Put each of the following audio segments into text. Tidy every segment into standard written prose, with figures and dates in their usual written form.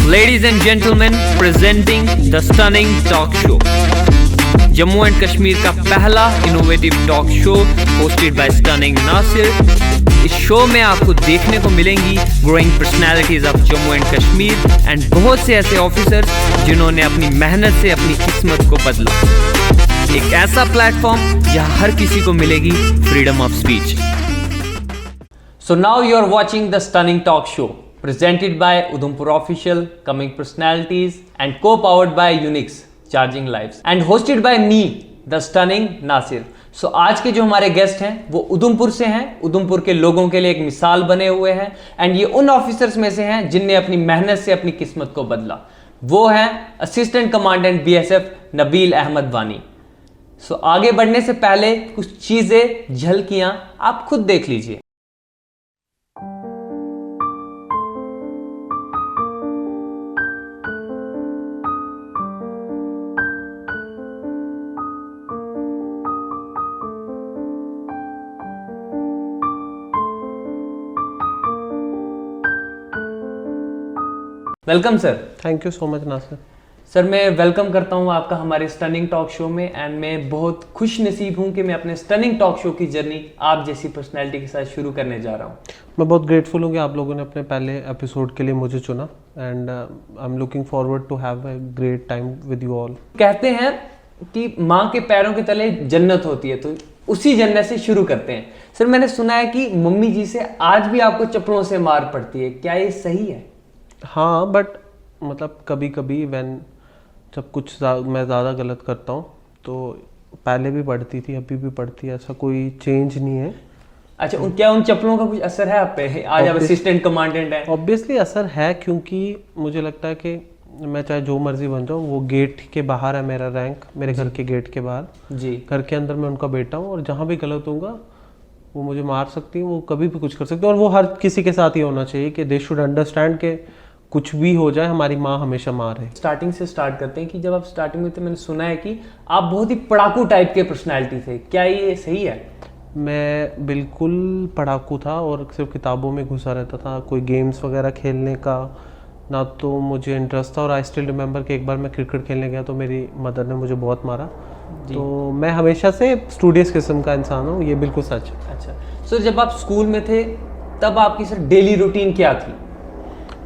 Ladies and gentlemen, presenting the stunning talk show. Jammu and Kashmir का पहला innovative talk show hosted by stunning Nasir. इस show में आपको देखने को मिलेंगी growing personalities of Jammu and Kashmir and बहुत से ऐसे ऑफिसर्स जिन्होंने अपनी मेहनत से अपनी किस्मत को बदला। एक ऐसा प्लेटफॉर्म जहां हर किसी को मिलेगी freedom of speech. So now you are watching the stunning talk show presented by Udhampur Official, Coming Personalities and co-powered by Unix, Charging Lives and hosted by me, the stunning Nasir. So आज के जो हमारे guest हैं वो उधमपुर से हैं, उधमपुर के लोगों के लिए एक मिसाल बने हुए हैं एंड ये उन ऑफिसर्स में से हैं जिनने अपनी मेहनत से अपनी किस्मत को बदला। वो हैं assistant commandant BSF Nabeel Ahmad Wani. So आगे बढ़ने से पहले कुछ चीजें झलकियां आप खुद देख लीजिए। Welcome sir. Thank you so much Nasir. Sir मैं वेलकम करता हूं आपका हमारे स्टनिंग टॉक शो में एंड मैं बहुत खुश नसीब हूं कि मैं अपने स्टनिंग टॉक शो की जर्नी आप जैसी पर्सनैलिटी के साथ शुरू करने जा रहा हूं। मैं बहुत ग्रेटफुल हूं कि आप लोगों ने अपने पहले एपिसोड के लिए मुझे चुना and I am looking forward to have a great time with you all. कहते हैं कि माँ के पैरों के तले जन्नत होती है, तो उसी जन्नत से शुरू करते हैं। सर मैंने सुना है कि मम्मी जी से आज भी आपको चप्पलों से मार पड़ती है, क्या ये सही है? हाँ, बट मतलब कभी कभी जब मैं ज़्यादा गलत करता हूँ तो पहले भी पढ़ती थी, अभी भी पढ़ती है, ऐसा कोई चेंज नहीं है। अच्छा, क्या उन चप्पलों का कुछ असर है आप पे? आज आप असिस्टेंट कमांडेंट हैं। ऑब्वियसली असर है, क्योंकि मुझे लगता है कि मैं चाहे जो मर्जी बन जाऊँ, वो गेट के बाहर है मेरा रैंक, मेरे घर के गेट के बाहर जी। घर के अंदर मैं उनका बेटा हूँ और जहाँ भी गलत होऊंगा वो मुझे मार सकती है, वो कभी भी कुछ कर सकती है। और वो हर किसी के साथ ही होना चाहिए कि दे शुड अंडरस्टैंड के कुछ भी हो जाए हमारी माँ हमेशा माँ रहे। स्टार्टिंग से स्टार्ट करते हैं कि जब आप स्टार्टिंग में थे, मैंने सुना है कि आप बहुत ही पढ़ाकू टाइप के पर्सनैलिटी थे, क्या ये सही है? मैं बिल्कुल पढ़ाकू था और सिर्फ किताबों में घुसा रहता था। कोई गेम्स वगैरह खेलने का ना तो मुझे इंटरेस्ट था। और आई स्टिल रिमेंबर कि एक बार मैं क्रिकेट खेलने गया तो मेरी मदर ने मुझे बहुत मारा। तो मैं हमेशा से स्टूडियस किस्म का इंसान हूँ, ये बिल्कुल सच है। अच्छा सर, जब आप स्कूल में थे तब आपकी सर डेली रूटीन क्या थी?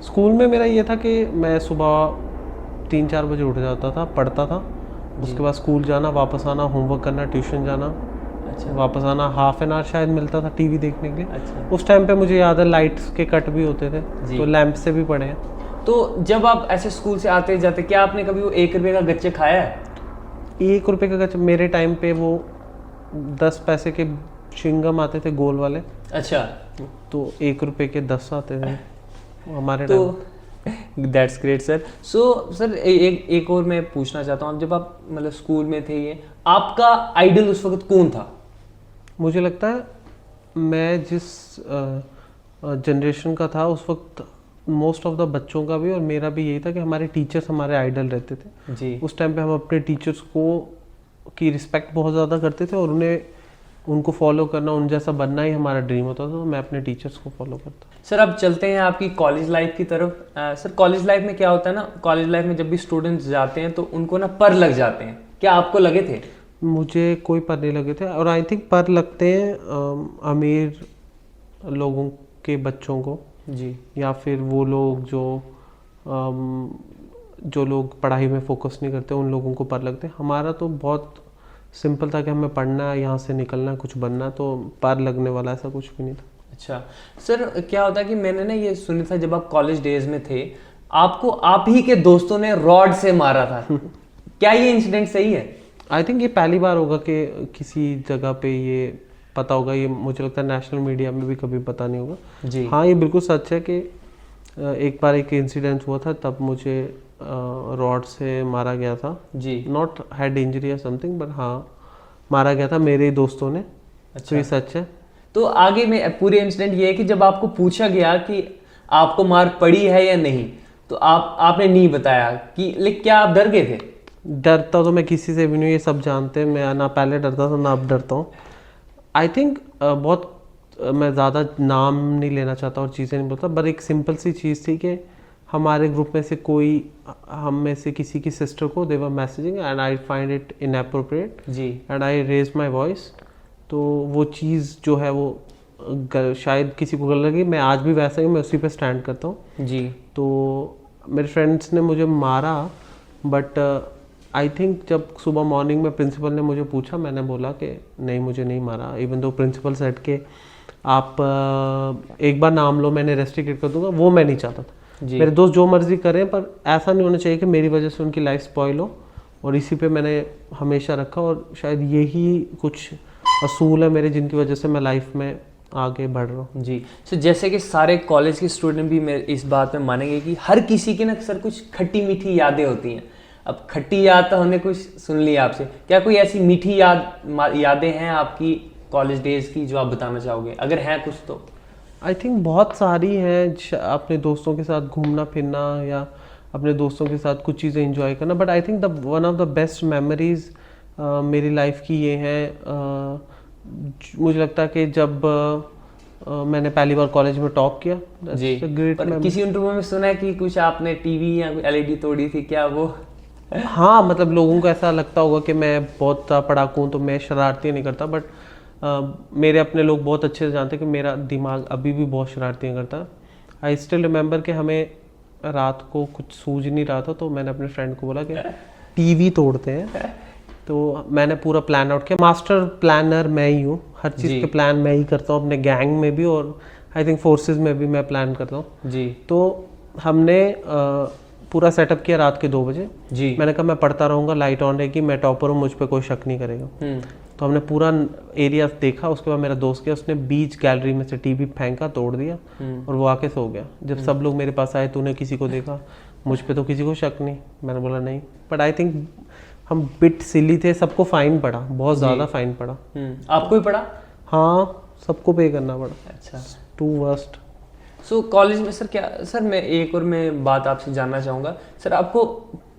स्कूल में मेरा ये था कि मैं सुबह 3-4 बजे उठ जाता था, पढ़ता था, उसके बाद स्कूल जाना, वापस आना, होमवर्क करना, ट्यूशन जाना, अच्छा, वापस आना, हाफ एन आवर शायद मिलता था टीवी देखने के लिए। अच्छा। उस टाइम पे मुझे याद है लाइट्स के कट भी होते थे, तो लैंप से भी पढ़े हैं। तो जब आप ऐसे स्कूल से आते जाते, क्या आपने कभी वो 1 रुपये का गच्चे खाया है? 1 रुपये का गच्चा? मेरे टाइम पे वो 10 पैसे के चिंगम आते थे गोल वाले। अच्छा। तो 1 रुपये के 10 आते थे हमारे। तो that's great sir. So sir एक और मैं पूछना चाहता हूँ, जब आप मतलब स्कूल में थे, ये आपका आइडल उस वक्त कौन था? मुझे लगता है मैं जिस जनरेशन का था उस वक्त, मोस्ट ऑफ द बच्चों का भी और मेरा भी यही था कि हमारे टीचर्स हमारे आइडल रहते थे जी। उस टाइम पे हम अपने टीचर्स की रिस्पेक्ट बहुत ज़्यादा करते थे और उनको फॉलो करना, उन जैसा बनना ही हमारा ड्रीम होता था। तो मैं अपने टीचर्स को फॉलो करता। सर अब चलते हैं आपकी कॉलेज लाइफ की तरफ। सर कॉलेज लाइफ में क्या होता है ना, कॉलेज लाइफ में जब भी स्टूडेंट्स जाते हैं तो उनको ना पर लग जाते हैं, क्या आपको लगे थे? मुझे कोई पर नहीं लगे थे और आई थिंक पर लगते हैं अमीर लोगों के बच्चों को जी, या फिर वो लोग जो लोग पढ़ाई में फोकस नहीं करते उन लोगों को पर लगते हैं। हमारा तो बहुत सिंपल था कि हमें पढ़ना है, यहाँ से निकलना है, कुछ बनना है, तो पार लगने वाला ऐसा कुछ भी नहीं था। अच्छा सर, क्या होता है कि मैंने ना ये सुना था जब आप कॉलेज डेज में थे, आपको आप ही के दोस्तों ने रॉड से मारा था क्या ये इंसिडेंट सही है? आई थिंक ये पहली बार होगा कि किसी जगह पे ये पता होगा। ये मुझे लगता है नेशनल मीडिया में भी कभी पता नहीं होगा जी। हाँ, ये बिल्कुल सच है कि एक बार एक इंसिडेंट हुआ था, तब मुझे रॉड से मारा गया था जी। नॉट हेड इंजरी या समथिंग, बट हाँ मारा गया था मेरे ही दोस्तों ने। अच्छा। तो ये सच है। तो आगे में पूरे इंसिडेंट ये है कि जब आपको पूछा गया कि आपको मार पड़ी है या नहीं, तो आपने नहीं बताया कि, लेकिन क्या आप डर गए थे? डरता तो मैं किसी से भी नहीं, ये सब जानते हैं। मैं ना पहले डरता था ना अब डरता हूँ। आई थिंक बहुत मैं ज़्यादा नाम नहीं लेना चाहता और चीज़ें नहीं बोलता, बट एक सिंपल सी चीज़ थी कि हमारे ग्रुप में से कोई, हम में से किसी की सिस्टर को they were messaging and I find it inappropriate जी and I raise my voice. तो वो चीज़ जो है वो शायद किसी को गलत लगी, मैं आज भी वैसा ही मैं उसी पे स्टैंड करता हूँ जी। तो मेरे फ्रेंड्स ने मुझे मारा, बट आई थिंक जब सुबह मॉर्निंग में प्रिंसिपल ने मुझे पूछा, मैंने बोला कि नहीं मुझे नहीं मारा, इवन दो प्रिंसिपल सेट के आप एक बार नाम लो मैंने रेस्ट्रिक्ट कर दूंगा, वो मैं नहीं चाहता था। मेरे दोस्त जो मर्जी करें, पर ऐसा नहीं होना चाहिए कि मेरी वजह से उनकी लाइफ स्पॉइल हो, और इसी पे मैंने हमेशा रखा, और शायद यही कुछ असूल है मेरे जिनकी वजह से मैं लाइफ में आगे बढ़ रहा हूँ। जी सर, जैसे कि सारे कॉलेज के स्टूडेंट भी मेरे इस बात में मानेंगे कि हर किसी की ना सर कुछ खट्टी मीठी यादें होती हैं। अब खट्टी याद तो हमने कुछ सुन ली आपसे, क्या कोई ऐसी मीठी यादें हैं आपकी कॉलेज डेज की जो आप बताना चाहोगे, अगर हैं कुछ तो? आई थिंक बहुत सारी हैं, अपने दोस्तों के साथ घूमना फिरना या अपने दोस्तों के साथ कुछ चीज़ें एंजॉय करना, but I think the one of the best memories मेरी लाइफ की ये हैं। मुझे लगता है कि जब मैंने पहली बार कॉलेज में टॉप किया जी, पर किसी इंटरव्यू में सुना है कि कुछ आपने टीवी या एलईडी तोड़ी थी, क्या वो? हाँ, मतलब लोगों को ऐसा लगता होगा कि मैं बहुत पढ़ाकू हूँ तो मैं शरारती नहीं करता, बट मेरे अपने लोग बहुत अच्छे से जानते हैं कि मेरा दिमाग अभी भी बहुत शरारतियाँ करता। आई स्टिल रिमेंबर कि हमें रात को कुछ सूझ नहीं रहा था, तो मैंने अपने फ्रेंड को बोला कि टीवी तोड़ते हैं। तो मैंने पूरा प्लान आउट किया, मास्टर प्लानर मैं ही हूँ, हर चीज़ के प्लान मैं ही करता हूँ, अपने गैंग में भी और आई थिंक फोर्सेस में भी मैं प्लान करता हूँ जी। तो हमने पूरा सेटअप किया रात के 2 बजे जी। मैंने कहा मैं पढ़ता रहूँगा, लाइट ऑन रहेगी, मैं टॉपर हूँ, मुझ पर कोई शक नहीं करेगा। तो हमने पूरा एरिया देखा, उसके बाद मेरा दोस्त गया, उसने बीच गैलरी में से टीवी फेंका, तोड़ दिया और वो आके सो गया। जब सब लोग मेरे पास आए, तूने किसी को देखा? मुझ पे तो किसी को शक नहीं। मैंने बोला नहीं, बट आई थिंक हम बिट सिली थे, सबको फाइन पड़ा, बहुत ज़्यादा फाइन पड़ा। आपको ही पड़ा? हाँ, सबको पे करना पड़ा। अच्छा, टू वर्स्ट। सो कॉलेज में सर क्या, सर मैं एक और मैं बात आपसे जानना चाहूँगा सर, आपको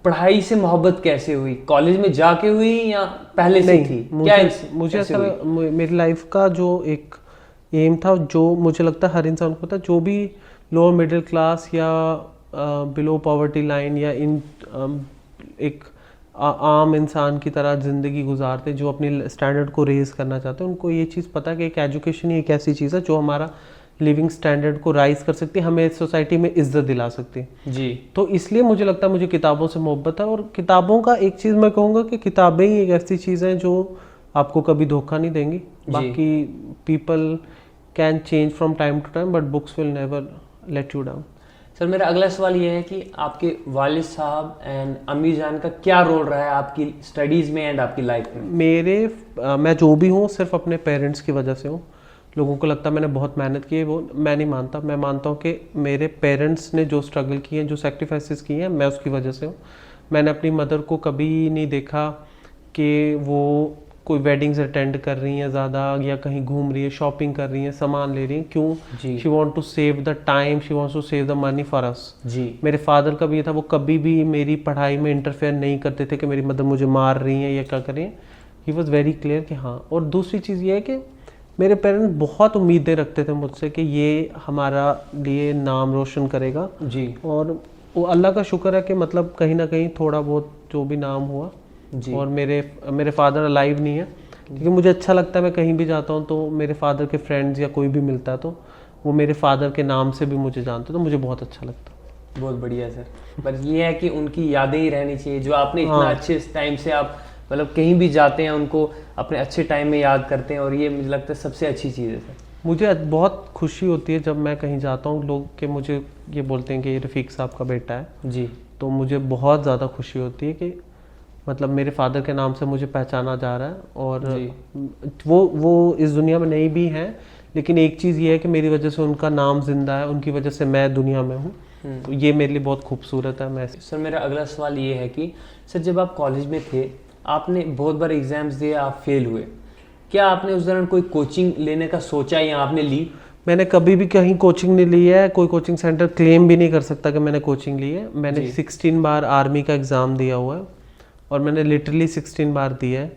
पढ़ाई से मोहब्बत कैसे हुई? कॉलेज में जाके हुई या पहले से थी? मुझे ऐसा मेरी लाइफ का जो एक एम था, जो मुझे लगता है हर इंसान को था, जो भी लोअर मिडिल क्लास या बिलो पॉवर्टी लाइन या इन एक आम इंसान की तरह ज़िंदगी गुजारते, जो अपने स्टैंडर्ड को रेज करना चाहते हैं, उनको ये चीज़ पता है कि एक एजुकेशन ही एक ऐसी चीज़ है जो हमारा लिविंग स्टैंडर्ड को राइज कर सकती है, हमें सोसाइटी में इज्जत दिला सकती है जी। तो इसलिए मुझे लगता है मुझे किताबों से मोहब्बत है, और किताबों का एक चीज़ मैं कहूँगा कि किताबें ही एक ऐसी चीज़ हैं जो आपको कभी धोखा नहीं देंगी। बाकी people can change from time to time, but books will never let you down. Sir मेरा अगला सवाल ये है कि आपके वालिद साहब एंड अम्मी जान का क्या रोल रहा है आपकी स्टडीज़ में एंड आपकी लाइफ में? मैं जो भी हूँ सिर्फ अपने पेरेंट्स की वजह से हूँ। लोगों को लगता है मैंने बहुत मेहनत की है, वो मैं नहीं मानता। मैं मानता हूँ कि मेरे पेरेंट्स ने जो स्ट्रगल किए हैं, जो सेक्रीफाइसेस किए हैं, मैं उसकी वजह से हूँ। मैंने अपनी मदर को कभी नहीं देखा कि वो कोई वेडिंग्स अटेंड कर रही हैं ज़्यादा, या कहीं घूम रही है, शॉपिंग कर रही हैं, सामान ले रही हैं। क्यों? She want to save the time, she wants to save the money for us. जी। मेरे फादर का भी ये था, वो कभी भी मेरी पढ़ाई में इंटरफेयर नहीं करते थे कि मेरी मदर मुझे मार रही हैं या क्या कर रही हैं। ही वॉज वेरी क्लियर कि हाँ। और दूसरी चीज़ ये है कि मेरे पेरेंट्स बहुत उम्मीदें रखते थे मुझसे कि ये हमारा लिए नाम रोशन करेगा जी। और वो अल्लाह का शुक्र है कि मतलब कहीं ना कहीं थोड़ा बहुत जो भी नाम हुआ जी। और मेरे फादर अलाइव नहीं है, क्योंकि मुझे अच्छा लगता है मैं कहीं भी जाता हूँ तो मेरे फादर के फ्रेंड्स या कोई भी मिलता है तो वो मेरे फादर के नाम से भी मुझे जानते, तो मुझे बहुत अच्छा लगता है। बहुत बढ़िया सर, पर ये है कि उनकी यादें ही रहनी चाहिए जो आपने इतना अच्छे टाइम से आप मतलब कहीं भी जाते हैं उनको अपने अच्छे टाइम में याद करते हैं, और ये मुझे लगता है सबसे अच्छी चीज़ है सर। मुझे बहुत खुशी होती है जब मैं कहीं जाता हूँ, लोग के मुझे ये बोलते हैं कि ये रफ़ीक साहब का बेटा है जी। तो मुझे बहुत ज़्यादा खुशी होती है कि मतलब मेरे फादर के नाम से मुझे पहचाना जा रहा है, और वो इस दुनिया में नहीं भी हैं, लेकिन एक चीज़ ये है कि मेरी वजह से उनका नाम जिंदा है, उनकी वजह से मैं दुनिया में हूँ। तो ये मेरे लिए बहुत खूबसूरत है। मैं सर मेरा अगला सवाल ये है कि सर जब आप कॉलेज में थे, आपने बहुत बार एग्जाम्स दिए, आप फेल हुए, क्या आपने उस दौरान कोई कोचिंग लेने का सोचा या आपने ली? मैंने कभी भी कहीं कोचिंग नहीं ली है, कोई कोचिंग सेंटर क्लेम भी नहीं कर सकता कि मैंने कोचिंग ली है। मैंने 16 बार आर्मी का एग्ज़ाम दिया हुआ है, और मैंने लिटरली 16 बार दिया है,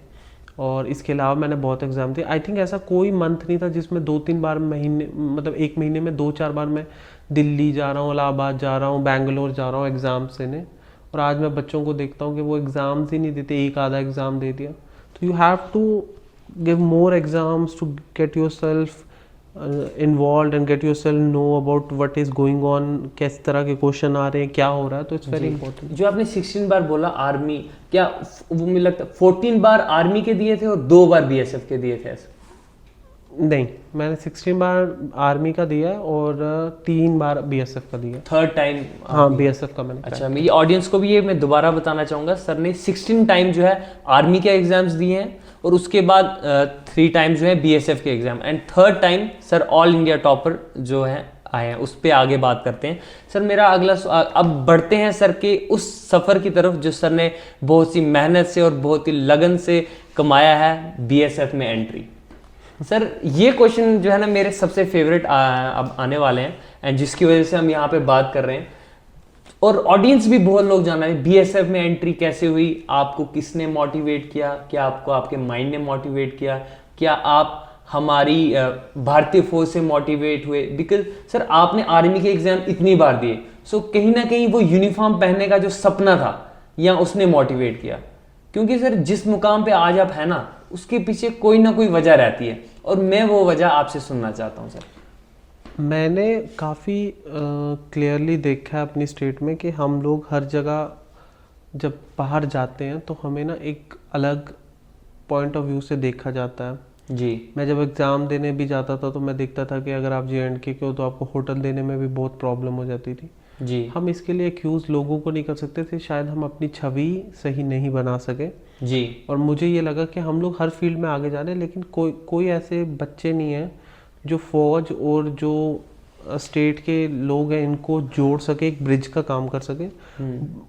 और इसके अलावा मैंने बहुत एग्ज़ाम दिए। आई थिंक ऐसा कोई मंथ नहीं था जिसमें 2-3 बार महीने, मतलब एक महीने में 2-4 बार मैं दिल्ली जा रहा हूँ, इलाहाबाद जा रहा हूँ, बैंगलोर जा रहा हूँ एग्ज़ाम्स देने। और आज मैं बच्चों को देखता हूँ कि वो एग्ज़ाम्स ही नहीं देते, एक आधा एग्ज़ाम दे दिया। तो you have to give more exams to get yourself involve and get yourself know about what is going on, किस तरह के क्वेश्चन आ रहे हैं, क्या हो रहा है। तो इट्स वेरी इंपॉर्टेंट। जो आपने 16 बार बोला आर्मी, क्या वो मुझे लगता है 14 बार आर्मी के दिए थे और 2 बार बीएसएफ के दिए थे ऐसे? नहीं, मैंने 16 बार आर्मी का दिया है और 3 बार बीएसएफ का दिया। Third time? हाँ, बीएसएफ का मैंने। अच्छा, मेरी ऑडियंस को भी ये मैं दोबारा बताना चाहूँगा, सर ने 16 टाइम जो है आर्मी के एग्जाम्स दिए हैं और उसके बाद 3 टाइम जो है बीएसएफ के exam, and third time sir all India topper जो है आए हैं। उस पर आगे बात करते हैं। सर मेरा अगला अब बढ़ते हैं सर के उस सफ़र की तरफ जो सर ने बहुत सी मेहनत से और बहुत ही लगन से कमाया है बीएसएफ में एंट्री। सर ये क्वेश्चन जो है ना मेरे सबसे फेवरेट अब आने वाले हैं, एंड जिसकी वजह से हम यहाँ पे बात कर रहे हैं और ऑडियंस भी बहुत लोग जाना है बीएसएफ में एंट्री कैसे हुई, आपको किसने मोटिवेट किया, क्या आपको आपके माइंड ने मोटिवेट किया, क्या आप हमारी भारतीय फौज से मोटिवेट हुए? बिकॉज सर आपने आर्मी के एग्जाम इतनी बार दिए, सो कहीं ना कहीं वो यूनिफॉर्म पहनने का जो सपना था या उसने मोटिवेट किया? क्योंकि सर जिस मुकाम पे आज आप है ना उसके पीछे कोई ना कोई वजह रहती है और मैं वो वजह आपसे सुनना चाहता हूँ सर। मैंने काफ़ी क्लियरली देखा है अपनी स्टेट में कि हम लोग हर जगह जब बाहर जाते हैं तो हमें ना एक अलग पॉइंट ऑफ व्यू से देखा जाता है। जी। मैं जब एग्ज़ाम देने भी जाता था तो मैं देखता था कि अगर आप JNK के हो तो आपको होटल देने में भी बहुत प्रॉब्लम हो जाती थी। जी। हम इसके लिए एक्यूज़ लोगों को नहीं कर सकते थे, शायद हम अपनी छवि सही नहीं बना सके। जी। और मुझे ये लगा कि हम लोग हर फील्ड में आगे जा रहे हैं, लेकिन कोई ऐसे बच्चे नहीं हैं जो फौज और जो स्टेट के लोग हैं इनको जोड़ सके, एक ब्रिज का काम कर सके।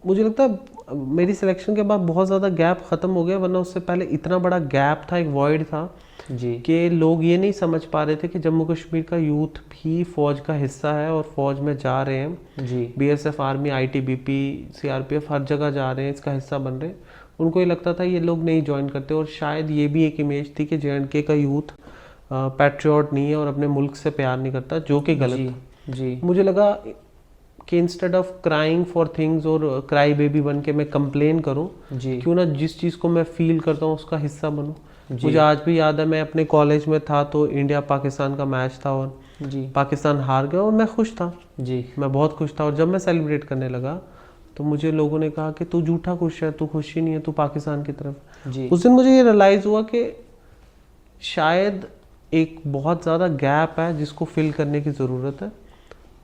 मुझे लगता है मेरी सिलेक्शन के बाद बहुत ज़्यादा गैप ख़त्म हो गया, वरना उससे पहले इतना बड़ा गैप था, एक वॉइड था जी कि लोग ये नहीं समझ पा रहे थे कि जम्मू कश्मीर का यूथ भी फौज का हिस्सा है और फौज में जा रहे हैं। जी। बीएसएफ, आर्मी, ITBP, CRPF हर जगह जा रहे हैं, इसका हिस्सा बन रहे हैं। उनको ये लगता था ये लोग नहीं ज्वाइन करते, और शायद ये भी एक इमेज थी कि JNK का यूथ पैट्रियट नहीं है और अपने मुल्क से प्यार नहीं करता, जो कि गलत था। जी। मुझे लगा कि instead of crying for things और क्राई बेबी बन के मैं कंप्लेन करूं, क्यों ना जिस चीज़ को मैं फील करता हूं उसका हिस्सा बनूं। मुझे आज भी याद है, मैं अपने कॉलेज में था तो इंडिया पाकिस्तान का मैच था और पाकिस्तान हार गया और मैं खुश था। जी। मैं बहुत खुश था, और जब मैं सेलिब्रेट करने लगा तो मुझे लोगों ने कहा कि तू झूठा खुश है, तू खुश ही नहीं है, तू पाकिस्तान की तरफ। जी। उस दिन मुझे ये रियलाइज़ हुआ कि शायद एक बहुत ज़्यादा गैप है जिसको फिल करने की ज़रूरत है,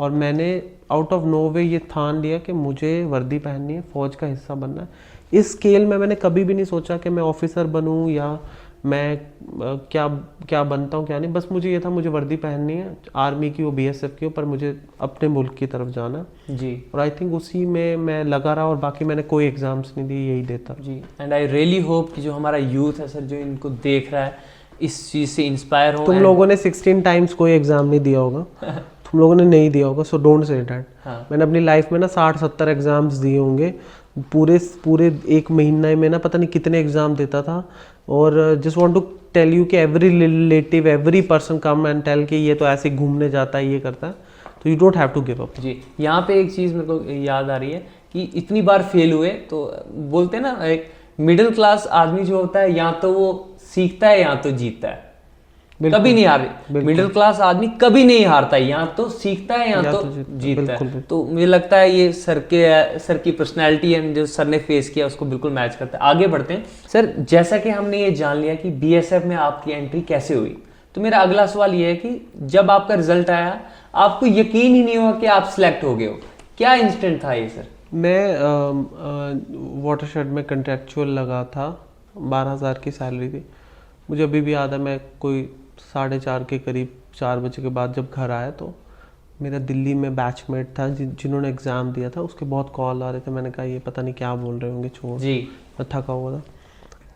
और मैंने आउट ऑफ नो वे ये ठान लिया कि मुझे वर्दी पहननी है, फ़ौज का हिस्सा बनना है। इस स्केल में मैंने कभी भी नहीं सोचा कि मैं ऑफिसर बनूं या मैं क्या बनता हूं क्या नहीं, बस मुझे ये था मुझे वर्दी पहननी है, आर्मी की हो, BSF की हो, पर मुझे अपने मुल्क की तरफ जाना है। जी। और आई थिंक उसी में मैं लगा रहा, और बाकी मैंने कोई एग्जाम्स नहीं दिए, यही देता। जी। एंड आई रियली होप कि जो हमारा यूथ है सर, जो इनको देख रहा है, इस चीज़ से इंस्पायर हो। तुम लोगों ने 16 टाइम्स कोई एग्जाम नहीं दिया होगा तुम लोगों ने नहीं दिया होगा, सो डोंट से दैट। मैंने अपनी लाइफ में ना 60-70 एग्जाम्स दिए होंगे, पूरे एक महीने में ना पता नहीं कितने एग्जाम देता था। और just want to tell you कि every relative, every person come and tell कि ये तो ऐसे घूमने जाता है, ये करता है, तो you don't have to give up. जी। यहाँ पे एक चीज़ मेरे को याद आ रही है कि इतनी बार फेल हुए तो बोलते हैं ना, एक मिडिल क्लास आदमी जो होता है या तो वो सीखता है या तो जीतता है, कभी नहीं हारे। मिडिल क्लास आदमी कभी नहीं हारता है, या तो सीखता है या तो जीतता है। तो मुझे लगता है ये सर की पर्सनैलिटी एंड जो सर ने फेस किया उसको बिल्कुल मैच करता है। आगे बढ़ते हैं सर, जैसा कि हमने ये जान लिया कि BSF में आपकी एंट्री कैसे हुई, तो मेरा अगला सवाल ये है कि जब आपका रिजल्ट आया आपको यकीन ही नहीं हुआ कि आप सिलेक्ट हो गए हो, क्या इंस्टेंट था ये सर? मैं वाटरशेड में कंट्रैक्चुअल लगा था, 12,000 की सैलरी थी। मुझे अभी भी याद है, मैं कोई 4:30 के करीब 4 बजे के बाद जब घर आया तो मेरा दिल्ली में बैचमेट था जिन्होंने एग्ज़ाम दिया था, उसके बहुत कॉल आ रहे थे। मैंने कहा ये पता नहीं क्या बोल रहे होंगे, छोड़ जी, मैं थका हुआ था।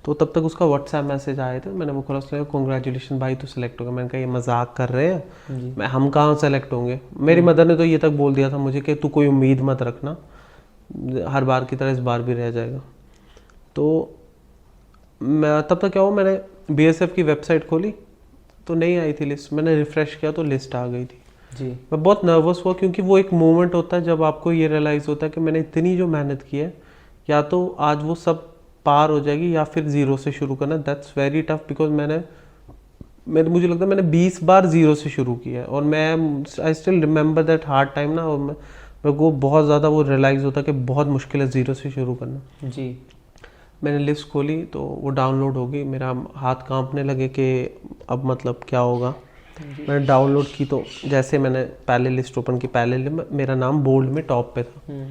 तो तब तक उसका व्हाट्सएप मैसेज आए थे, मैंने वो खोला, उसने कहा कॉन्ग्रेचुलेशन भाई तू सेलेक्ट हो गया। मैंने कहा ये मजाक कर रहे हैं, हम कहाँ सेलेक्ट होंगे। मेरी मदर ने तो ये तक बोल दिया था मुझे कि तू कोई उम्मीद मत रखना, हर बार की तरह इस बार भी रह जाएगा। तो मैं तब तक क्या हुआ, मैंने बीएसएफ की वेबसाइट खोली तो नहीं आई थी लिस्ट, मैंने रिफ़्रेश किया तो लिस्ट आ गई थी जी। मैं बहुत नर्वस हुआ, क्योंकि वो एक मोमेंट होता है जब आपको ये रियलाइज़ होता है कि मैंने इतनी जो मेहनत की है, या तो आज वो सब पार हो जाएगी या फिर ज़ीरो से शुरू करना। दैट्स वेरी टफ, बिकॉज मुझे लगता है मैंने 20 बार ज़ीरो से शुरू किया है, और I still remember that hard time ना, और मेरे को बहुत ज़्यादा वो रियलाइज़ होता है कि बहुत मुश्किल है ज़ीरो से शुरू करना। जी। मैंने लिस्ट खोली तो वो डाउनलोड हो गई, मेरा हाथ कांपने लगे कि अब मतलब क्या होगा। मैंने डाउनलोड की तो जैसे मैंने पहले लिस्ट ओपन की, पहले मेरा नाम बोल्ड में टॉप पे था,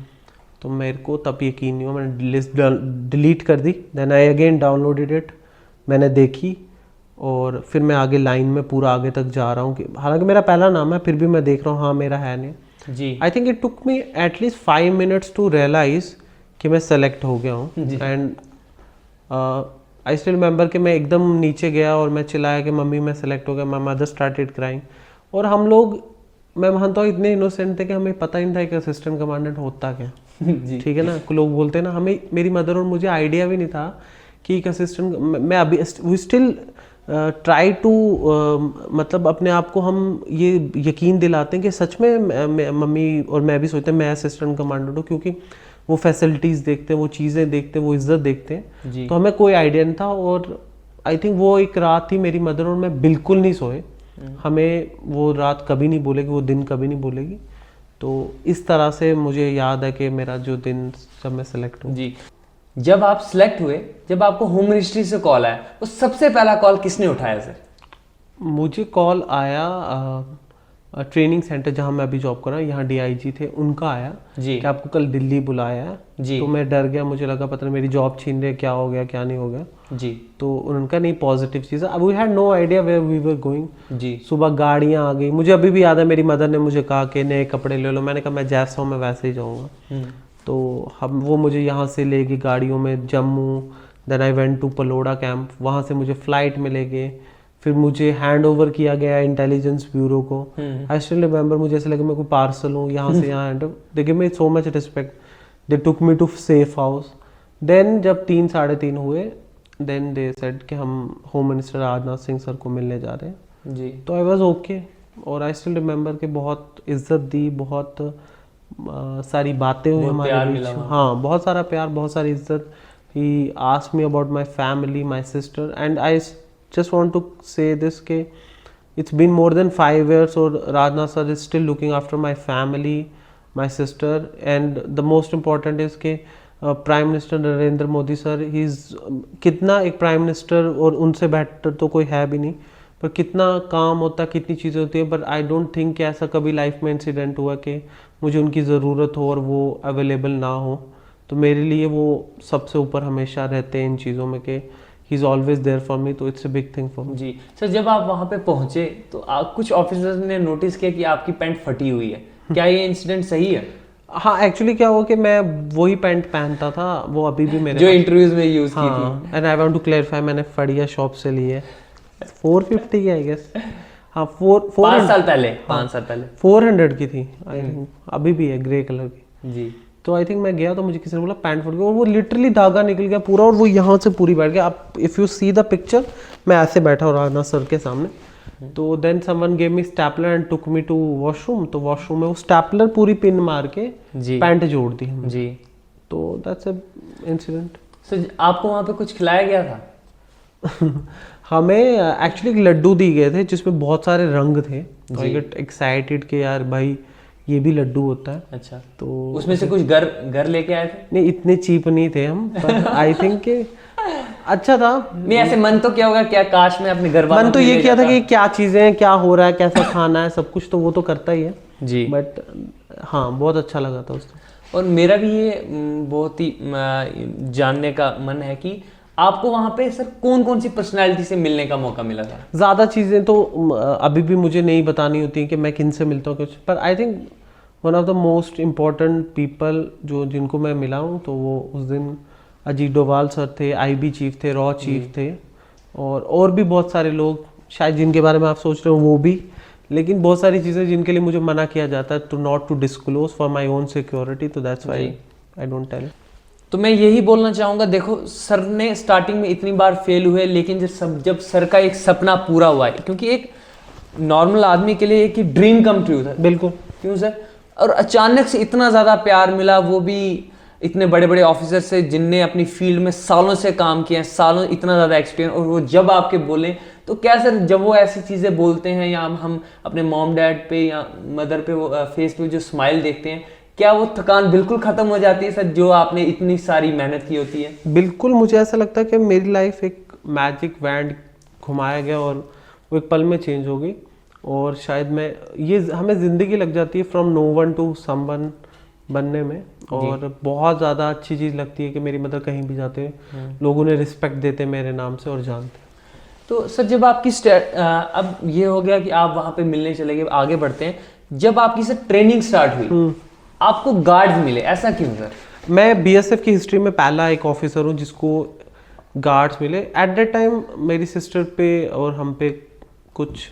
तो मेरे को तब यकीन नहीं हुआ, मैंने लिस्ट डिलीट कर दी। Then I again downloaded it, मैंने देखी, और फिर मैं आगे लाइन में पूरा आगे तक जा रहा हूँ, हालांकि मेरा पहला नाम है, फिर भी मैं देख रहा हूँ हाँ मेरा है नहीं जी। I think it took me at least 5 minutes to realise कि मैं सेलेक्ट हो गया हूँ। एंड आई स्टिल रिमेंबर कि मैं एकदम नीचे गया और मैं चिल्लाया कि मम्मी मैं सेलेक्ट हो गया, माई मदर स्टार्टेड क्राइंग। और हम लोग, मैं मानता हूँ, इतने इनोसेंट थे कि हमें पता ही नहीं था कि असिस्टेंट कमांडेंट होता क्या। ठीक है ना, लोग बोलते हैं ना, हमें, मेरी मदर और मुझे आइडिया भी नहीं था कि एक असिस्टेंट, मैं अभी वी स्टिल ट्राई टू मतलब अपने आप को हम ये यकीन दिलाते हैं कि सच में मम्मी और मैं भी सोचते हैं मैं असिस्टेंट कमांडेंट हूँ, क्योंकि वो फैसिलिटीज़ देखते हैं, वो चीज़ें देखते हैं, वो इज्जत देखते हैं। तो हमें कोई आइडिया नहीं था, और आई थिंक वो एक रात थी, मेरी मदर और मैं बिल्कुल नहीं सोए। हमें वो रात कभी नहीं भूलेगी, वो दिन कभी नहीं भूलेगी। तो इस तरह से मुझे याद है कि मेरा जो दिन जब मैं सेलेक्ट हुआ। जी। जब आप सिलेक्ट हुए, जब आपको होम मिनिस्ट्री से कॉल आया, वो सबसे पहला कॉल किसने उठाया सर? मुझे कॉल आया ट्रेनिंग सेंटर जहाँ मैं अभी जॉब कर रहा हूँ, यहाँ डीआईजी थे, उनका आया जी कि आपको कल दिल्ली बुलाया है जी। तो मैं डर गया, मुझे लगा पता नहीं मेरी जॉब छीन रहे, क्या हो गया क्या नहीं हो गया जी। तो उनका नहीं, पॉजिटिव चीज़ है। अब we had no idea where we were going जी। सुबह गाड़ियाँ आ गई, मुझे अभी भी याद है मेरी मदर ने मुझे कहा कि नए कपड़े ले लो, मैंने कहा मैं जैसा हूँ मैं वैसे ही जाऊँगा। तो हम, वो मुझे यहाँ से ले गई गाड़ियों में Jammu, then I went to Paloura camp, वहाँ से मुझे फ्लाइट में ले गए, फिर मुझे हैंड ओवर किया गया इंटेलिजेंस ब्यूरो को। आई स्टिल रिमेंबर, मुझे ऐसा लगा मैं कोई पार्सल हूँ, यहाँ से यहाँ hand, they give me so much respect, they took me to safe house. Then जब 3 साढ़े 3 हुए, देन दे सेड कि हम home minister Rajnath Singh sir को मिलने जा रहे हैं जी। तो आई वॉज ओके। और आई स्टिल रिमेंबर कि बहुत इज्जत दी, बहुत सारी बातें हुई हमारे बीच, हाँ बहुत सारा प्यार, बहुत सारी इज्जत। He asked me about my family, my sister, and I just want to say this कि it's been more than 5 years और Rajnath sir is still looking after my family, my sister, and the most important is कि prime minister Narendra Modi sir, he is, कितना एक prime minister और उनसे better तो कोई है भी नहीं, पर कितना काम होता है, कितनी चीज़ें होती है, बट आई डोंट थिंक कि ऐसा कभी लाइफ में इंसिडेंट हुआ कि मुझे उनकी ज़रूरत हो और वो अवेलेबल ना हो। तो मेरे लिए वो सबसे ऊपर हमेशा रहते हैं इन चीज़ों में कि he is always there for me, तो it's a big thing for me. जी सर, जब आप वहाँ पे पहुँचे तो कुछ ऑफिसर्स ने नोटिस किया कि आपकी पैंट फटी हुई है, क्या ये इंसिडेंट सही है? हाँ, एक्चुअली क्या हुआ कि मैं वही पैंट पहनता था, वो अभी भी मेरे जो इंटरव्यूज में यूज की थी। And I want to clarify, मैंने फड़िया शॉप से ली है, 450 की आई गेस, हाँ 5 साल पहले, 5 साल पहले 400 की थी आई थिंक, अभी भी है ग्रे कलर की जी। तो आई थिंक मैं गया तो मुझे किसी ने बोला पैंट फट गया, और वो लिटरली धागा निकल गया पूरा, और वो यहाँ से पूरी बैठ गया। आप if you see the picture, मैं ऐसे बैठा हूँ राजनाथ सर के सामने, तो then someone gave me stapler and took me to washroom, तो वॉशरूम में वो स्टैपलर पूरी पिन मार के पैंट जोड़ दी हमने जी। तो दैट्स अ इंसिडेंट। सर आपको वहाँ पे कुछ खिलाया गया था? हमें एक्चुअली एक लड्डू दिए गए थे जिसमें बहुत सारे रंग थे, तो आई गेट एक्साइटेड कि यार भाई ये भी लड्डू होता है। अच्छा, तो उसमें से कुछ घर लेके आए थे? नहीं, इतने चीप नहीं थे हम, पर आई थिंक कि अच्छा था। नहीं, ऐसे मन तो क्या होगा, क्या काश मैं अपने घर वालों मन तो ये किया था कि क्या चीजें हैं, क्या हो रहा है, कैसा खाना है, सब कुछ तो वो तो करता ही है जी। बट हाँ, बहुत अच्छा लगा था उसको। और मेरा भी ये बहुत ही जानने का मन है कि आपको वहाँ पे सर कौन कौन सी पर्सनालिटी से मिलने का मौका मिला था? ज़्यादा चीज़ें तो अभी भी मुझे नहीं बतानी होती कि मैं किन से मिलता हूँ कुछ, पर I think one of the most important people जिनको मैं मिला हूँ, तो वो उस दिन अजीत डोभाल सर थे, आईबी चीफ थे, रॉ चीफ थे, और भी बहुत सारे लोग शायद जिनके बारे में आप सोच रहे हो वो भी, लेकिन बहुत सारी चीज़ें जिनके लिए मुझे मना किया जाता है to not to disclose for my own security, तो that's why I don't tell. तो मैं यही बोलना चाहूँगा, देखो सर ने स्टार्टिंग में इतनी बार फेल हुए, लेकिन जब सर का एक सपना पूरा हुआ है, क्योंकि एक नॉर्मल आदमी के लिए एक ड्रीम कम ट्रू था। बिल्कुल। क्यों सर? और अचानक से इतना ज़्यादा प्यार मिला, वो भी इतने बड़े बड़े ऑफिसर से जिनने अपनी फील्ड में सालों से काम किया है, सालों इतना ज़्यादा एक्सपीरियंस, और वो जब आपके बोले तो क्या सर, जब वो ऐसी चीज़ें बोलते हैं या हम अपने मॉम डैड पे या मदर पे वो फेस पे जो स्माइल देखते हैं, क्या वो थकान बिल्कुल ख़त्म हो जाती है सर, जो आपने इतनी सारी मेहनत की होती है? बिल्कुल, मुझे ऐसा लगता है कि मेरी लाइफ एक मैजिक वैंड घुमाया गया और वो एक पल में चेंज हो गई, और शायद मैं ये हमें ज़िंदगी लग जाती है from no one to someone बनने में, और बहुत ज़्यादा अच्छी चीज़ लगती है कि मेरी मदर कहीं भी जाते हैं लोग उन्हें रिस्पेक्ट देते मेरे नाम से और जानते। तो सर जब आपकी अब ये हो गया कि आप वहाँ पे मिलने चले गए, आगे बढ़ते हैं, जब आपकी सर ट्रेनिंग स्टार्ट हुई, आपको गार्ड्स मिले, ऐसा क्यों सर? मैं बीएसएफ की हिस्ट्री में पहला एक ऑफिसर हूँ जिसको गार्ड्स मिले। एट दैट टाइम मेरी सिस्टर पे और हम पे कुछ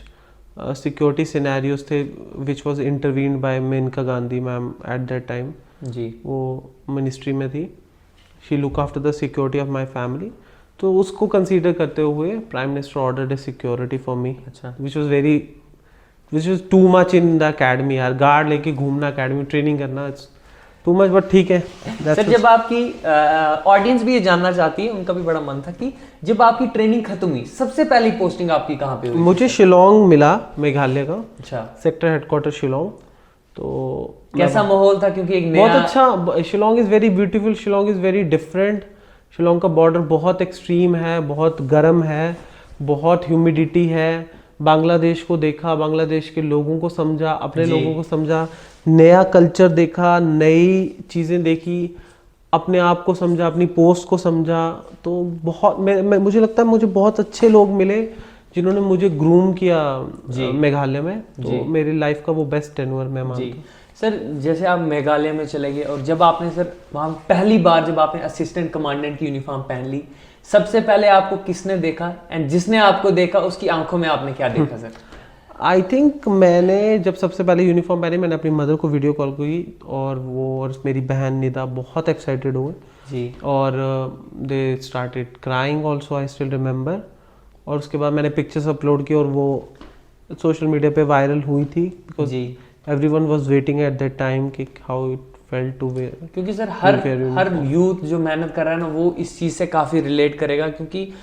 सिक्योरिटी सिनेरियोज थे which was intervened by Maneka Gandhi ma'am at that time. जी। वो मिनिस्ट्री में थी, she look after the security of my family, तो उसको कंसीडर करते हुए prime minister ordered a security for me. अच्छा। Which was too much in the academy यार, गार्ड लेके घूमना अकेडमी ट्रेनिंग करना टू मच, बट ठीक है। सर जब आपकी ऑडियंस भी ये जानना चाहती है, उनका भी बड़ा मन था कि जब आपकी ट्रेनिंग खत्म हुई, सबसे पहली पोस्टिंग आपकी कहाँ पे हुई? मुझे शिलोंग मिला, मेघालय का। अच्छा। Sector headquarter Shillong. तो कैसा माहौल था? क्योंकि एक नया, बहुत अच्छा, Shillong is very beautiful, Shillong is very different. Shillong का बॉर्डर बहुत एक्सट्रीम है, बहुत गर्म है, बहुत ह्यूमिडिटी है। बांग्लादेश को देखा, बांग्लादेश के लोगों को समझा, अपने लोगों को समझा, नया कल्चर देखा, नई चीज़ें देखी, अपने आप को समझा, अपनी पोस्ट को समझा। तो बहुत मुझे लगता है मुझे बहुत अच्छे लोग मिले जिन्होंने मुझे ग्रूम किया मेघालय में। तो मेरी लाइफ का वो बेस्ट टेन्योर मैं मानता हूँ। सर जैसे आप मेघालय में चले गए, और जब आपने सर वहाँ पहली बार जब आपने असिस्टेंट कमांडेंट की यूनिफॉर्म पहन ली, सबसे पहले आपको किसने देखा, एंड जिसने आपको देखा उसकी आंखों में आपने क्या देखा सर? आई थिंक मैंने जब सबसे पहले यूनिफॉर्म पहनी, मैंने अपनी मदर को वीडियो कॉल की, और वो और मेरी बहन निदा बहुत एक्साइटेड हुए जी, और they started crying also, I still remember. और उसके बाद मैंने पिक्चर्स अपलोड की और वो सोशल मीडिया पे वायरल हुई थी, because everyone was waiting at that time कि how it felt to wear. क्योंकि सर हर यूथ जो मेहनत कर रहा है ना, वो इस चीज़ से काफ़ी रिलेट करेगा, क्योंकि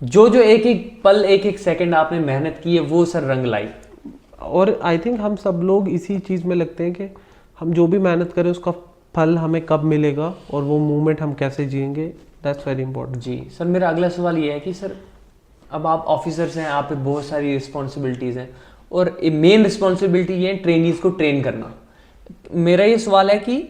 जो एक एक पल, एक एक सेकंड आपने मेहनत की है, वो सर रंग लाई। और आई थिंक हम सब लोग इसी चीज़ में लगते हैं कि हम जो भी मेहनत करें उसका फल हमें कब मिलेगा और वो मोमेंट हम कैसे जिएंगे, दैट्स वेरी इंपॉर्टेंट। जी सर, मेरा अगला सवाल ये है कि सर अब आप ऑफिसर्स हैं, आप पे बहुत सारी रिस्पॉन्सिबिलिटीज़ हैं, और मेन रिस्पॉन्सिबिलिटी ये है ट्रेनीज को ट्रेन करना। मेरा ये सवाल है कि,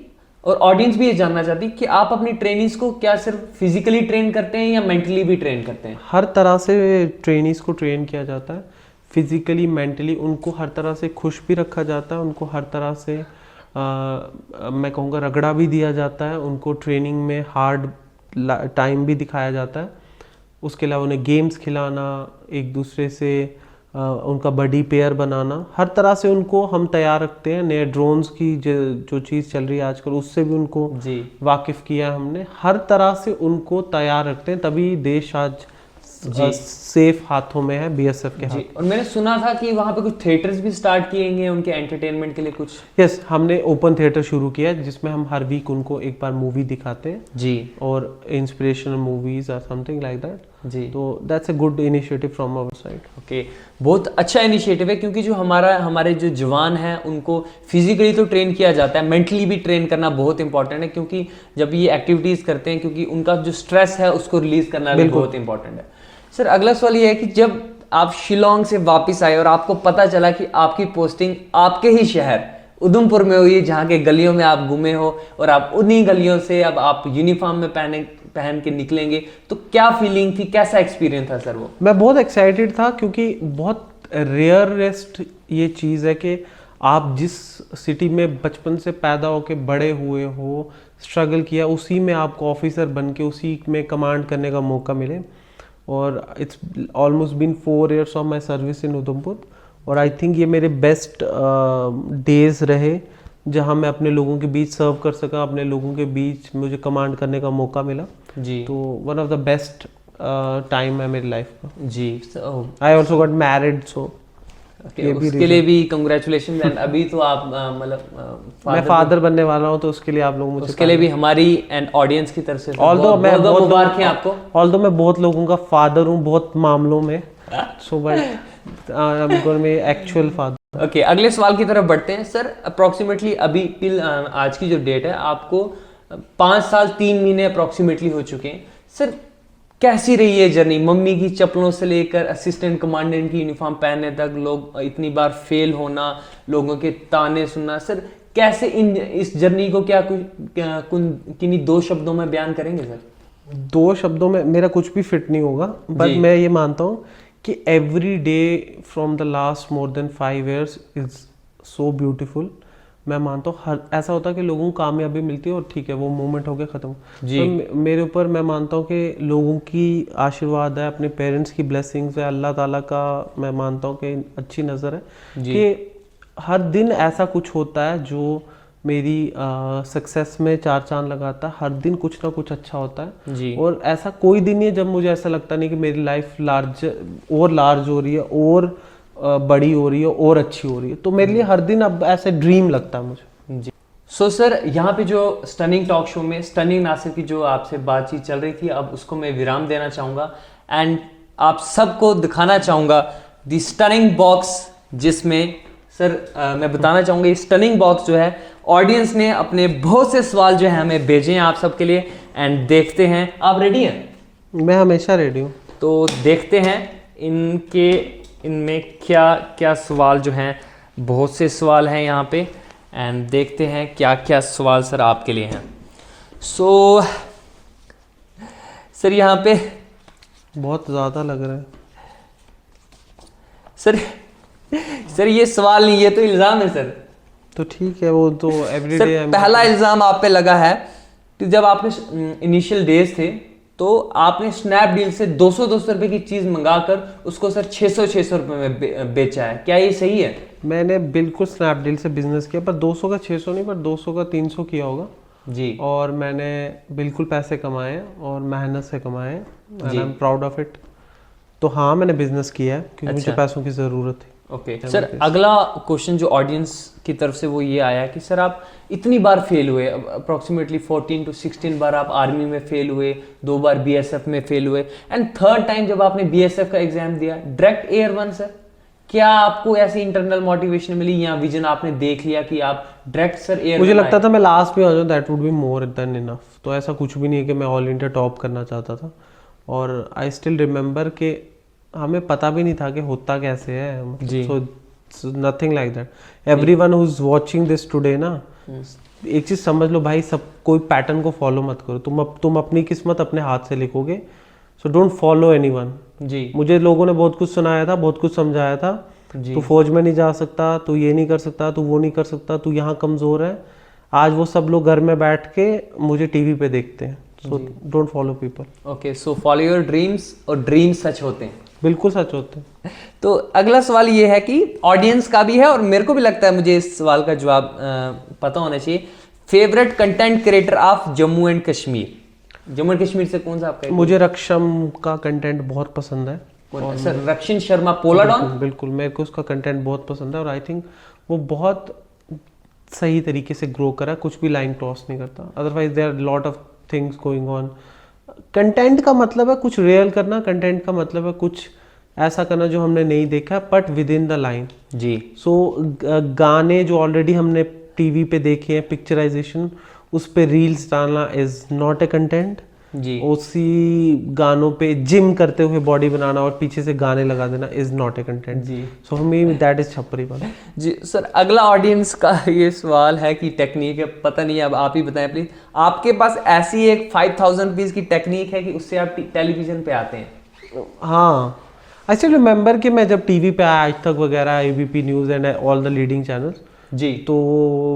और ऑडियंस भी ये जानना चाहती है कि आप अपनी ट्रेनीज को क्या सिर्फ फिजिकली ट्रेन करते हैं या मेंटली भी ट्रेन करते हैं? हर तरह से ट्रेनीज को ट्रेन किया जाता है, फिजिकली, मेंटली। उनको हर तरह से खुश भी रखा जाता है, उनको हर तरह से मैं कहूँगा रगड़ा भी दिया जाता है, उनको ट्रेनिंग में हार्ड टाइम भी दिखाया जाता है। उसके अलावा उन्हें गेम्स खिलाना, एक दूसरे से उनका बॉडी पेयर बनाना, हर तरह से उनको हम तैयार रखते हैं। नए ड्रोन्स की जो चीज़ चल रही है आजकल, उससे भी उनको वाकिफ़ किया है हमने। हर तरह से उनको तैयार रखते हैं, तभी देश आज सेफ हाथों में है, बीएसएफ के हाथ। और मैंने सुना था कि वहाँ पे कुछ थिएटर्स भी स्टार्ट किए गए उनके एंटरटेनमेंट के लिए कुछ। यस, हमने ओपन थिएटर शुरू किया है जिसमें हम हर वीक उनको एक बार मूवी दिखाते हैं जी, और इंस्पिरेशनल मूवीज और समथिंग लाइक दैट जी। तो that's a good initiative from our side. Okay, बहुत अच्छा इनिशिएटिव है, क्योंकि जो हमारे जो जवान हैं उनको फिजिकली तो ट्रेन किया जाता है, मेंटली भी ट्रेन करना बहुत इंपॉर्टेंट है, क्योंकि जब ये एक्टिविटीज़ करते हैं, क्योंकि उनका जो स्ट्रेस है उसको रिलीज करना भी बहुत इंपॉर्टेंट है। सर अगला सवाल ये है कि जब आप शिलोंग से वापस आए और आपको पता चला कि आपकी पोस्टिंग आपके ही शहर उधमपुर में हुई है, जहाँ के गलियों में आप घूमे हो, और आप उन्हीं गलियों से अब आप यूनिफॉर्म में पहन के निकलेंगे, तो क्या फीलिंग थी, कैसा एक्सपीरियंस था सर वो? मैं बहुत एक्साइटेड था, क्योंकि बहुत रेयरेस्ट ये चीज़ है कि आप जिस सिटी में बचपन से पैदा होके बड़े हुए हो, स्ट्रगल किया, उसी में आपको ऑफिसर बन के उसी में कमांड करने का मौका मिले। और it's almost been 4 years of my service in Udhampur, और आई थिंक ये मेरे बेस्ट डेज रहे जहाँ मैं अपने लोगों के बीच सर्व कर सका, अपने लोगों के बीच मुझे कमांड करने का मौका मिला जी। तो one of the best time है मेरी लाइफ का जी। I also got married so उसके लिए भी कंग्रेचुलेशन। एंड अभी तो आप मतलब मैं फादर बनने वाला हूँ तो उसके लिए आप लोग मुझे उसके लिए भी हमारी एंड ऑडियंस की तरफ से ऑल्दो मैं बहुत मुबारक है आपको। ऑल्दो मैं बहुत लोगों का फादर हूँ बहुत मामलों में, so but I am going be actual father. Okay, अगले सवाल की तरफ बढ़ते हैं सर। अप्रोक्सीमेटली अभी टिल आज की जो डेट है आपको 5 साल 3 महीने अप्रोक्सीमेटली हो चुके हैं सर। कैसी रही है जर्नी, मम्मी की चप्पलों से लेकर असिस्टेंट कमांडेंट की यूनिफॉर्म पहनने तक, लोग इतनी बार फेल होना, लोगों के ताने सुनना, सर कैसे इस जर्नी को क्या किन्हीं 2 शब्दों में बयान करेंगे सर? 2 शब्दों में मेरा कुछ भी फिट नहीं होगा, बट मैं ये मानता हूँ कि every day from the last more than 5 years is so beautiful. मैं मानता हूँ हर ऐसा होता है कि लोगों को कामयाबी मिलती है और ठीक है वो मोमेंट हो गया ख़त्म। तो मेरे ऊपर मैं मानता हूँ कि लोगों की आशीर्वाद है, अपने पेरेंट्स की ब्लेसिंग्स है, अल्लाह ताला का मैं मानता हूँ कि अच्छी नज़र है कि हर दिन ऐसा कुछ होता है जो मेरी सक्सेस में 4 चांद लगाता है। हर दिन कुछ ना कुछ अच्छा होता है जी। और ऐसा कोई दिन नहीं है जब मुझे ऐसा लगता नहीं कि मेरी लाइफ लार्ज हो रही है और बड़ी हो रही है और अच्छी हो रही है। तो मेरे लिए हर दिन अब ऐसे ड्रीम लगता है मुझे जी। सो सर यहाँ पे जो स्टनिंग टॉक शो में स्टनिंग नासिर की जो आपसे बातचीत चल रही थी, अब उसको मैं विराम देना चाहूँगा एंड आप सबको दिखाना चाहूँगा द स्टनिंग बॉक्स, जिसमें सर मैं बताना चाहूँगा ये स्टनिंग बॉक्स जो है ऑडियंस ने अपने बहुत से सवाल जो है हमें भेजे हैं आप सबके लिए एंड देखते हैं। आप रेडी हैं? मैं हमेशा रेडी हूँ। तो देखते हैं इनमें क्या क्या सवाल जो हैं, बहुत से सवाल हैं यहाँ पे एंड देखते हैं क्या क्या सवाल सर आपके लिए हैं। सो सर यहाँ पे बहुत ज़्यादा लग रहा है सर ये सवाल नहीं, ये तो इल्ज़ाम है सर। तो ठीक है वो तो एवरीडे। पहला इल्ज़ाम आप पे लगा है कि जब आपने इनिशियल डेज थे तो आपने स्नैपडील से 200 रुपए की चीज मंगाकर उसको सर 600 रुपए में बेचा है, क्या ये सही है? मैंने बिल्कुल स्नैपडील से बिजनेस किया, पर 200 का 600 नहीं, पर 200 का 300 किया होगा जी। और मैंने बिल्कुल पैसे कमाए और मेहनत से कमाए and I am proud of it. तो हाँ मैंने बिजनेस किया है क्योंकि मुझे पैसों की ज़रूरत थी। ओके सर, अगला क्वेश्चन जो ऑडियंस की तरफ से वो ये आया कि सर आप इतनी बार फेल हुए, अप्रोक्सीमेटली 14 to 16 बार आप आर्मी में फेल हुए, 2 बार बीएसएफ में फेल हुए एंड 3rd टाइम जब आपने बीएसएफ का एग्जाम दिया डायरेक्ट एयर 1 सर, क्या आपको ऐसी इंटरनल मोटिवेशन मिली या विजन आपने देख लिया कि आप डायरेक्ट सर एयर? मुझे लगता था मैं लास्ट में आ जाऊँ, that would be more than enough. तो ऐसा कुछ भी नहीं है कि मैं ऑल इंडिया टॉप करना चाहता था और आई स्टिल रिमेंबर कि हमें पता भी नहीं था कि होता कैसे है। So nothing like that. Everyone who is watching this today ना, एक चीज समझ लो भाई, सब कोई पैटर्न को फॉलो मत करो। तुम अपनी किस्मत अपने हाथ से लिखोगे। So don't follow anyone. जी। मुझे लोगों ने बहुत कुछ सुनाया था, बहुत कुछ समझाया था, तू फौज में नहीं जा सकता, तू ये नहीं कर सकता, तू वो नहीं कर सकता, तू यहाँ कमजोर है। आज वो सब लोग घर में बैठ के मुझे टीवी पे देखते हैं। सो don't follow people. Okay, so follow your dreams और ड्रीम्स सच होते हैं। बिल्कुल सच होते हैं। तो अगला सवाल ये है कि ऑडियंस का भी है और मेरे को भी लगता है मुझे इस सवाल का जवाब पता होना चाहिए। Favourite content creator of Jammu and Kashmir? Jammu and Kashmir से कौन सा आपका? मुझे रक्षम का कंटेंट बहुत पसंद है। सर रक्षिन शर्मा पोलाडॉन? बिल्कुल मेरे को उसका कंटेंट बहुत पसंद है और आई थिंक वो बहुत सही तरीके से ग्रो करा, कुछ भी लाइन क्रॉस नहीं करता। Otherwise there are lot of things going on. Content का मतलब है कुछ रियल करना, कंटेंट का मतलब है कुछ ऐसा करना जो हमने नहीं देखा but within the line. जी। सो गाने जो ऑलरेडी हमने टीवी पे देखे हैं, पिक्चराइजेशन, उस पे रील्स डालना इज नॉट ए कंटेंट। जी। उसी गानों पे जिम करते हुए बॉडी बनाना और पीछे से गाने लगा देना इज नॉट ए कंटेंट। जी। So for me that is छपरी वाला। जी सर, अगला ऑडियंस का ये सवाल है कि टेक्निक है, पता नहीं, अब आप ही बताएं प्लीज। आपके पास ऐसी एक 5000 रुपीज की टेक्निक है कि उससे आप टेलीविजन पे आते हैं? हाँ, आई स्टिल रिमेंबर कि मैं जब टीवी पे आया, आज तक वगैरह, ABP news and all the leading channels, जी, तो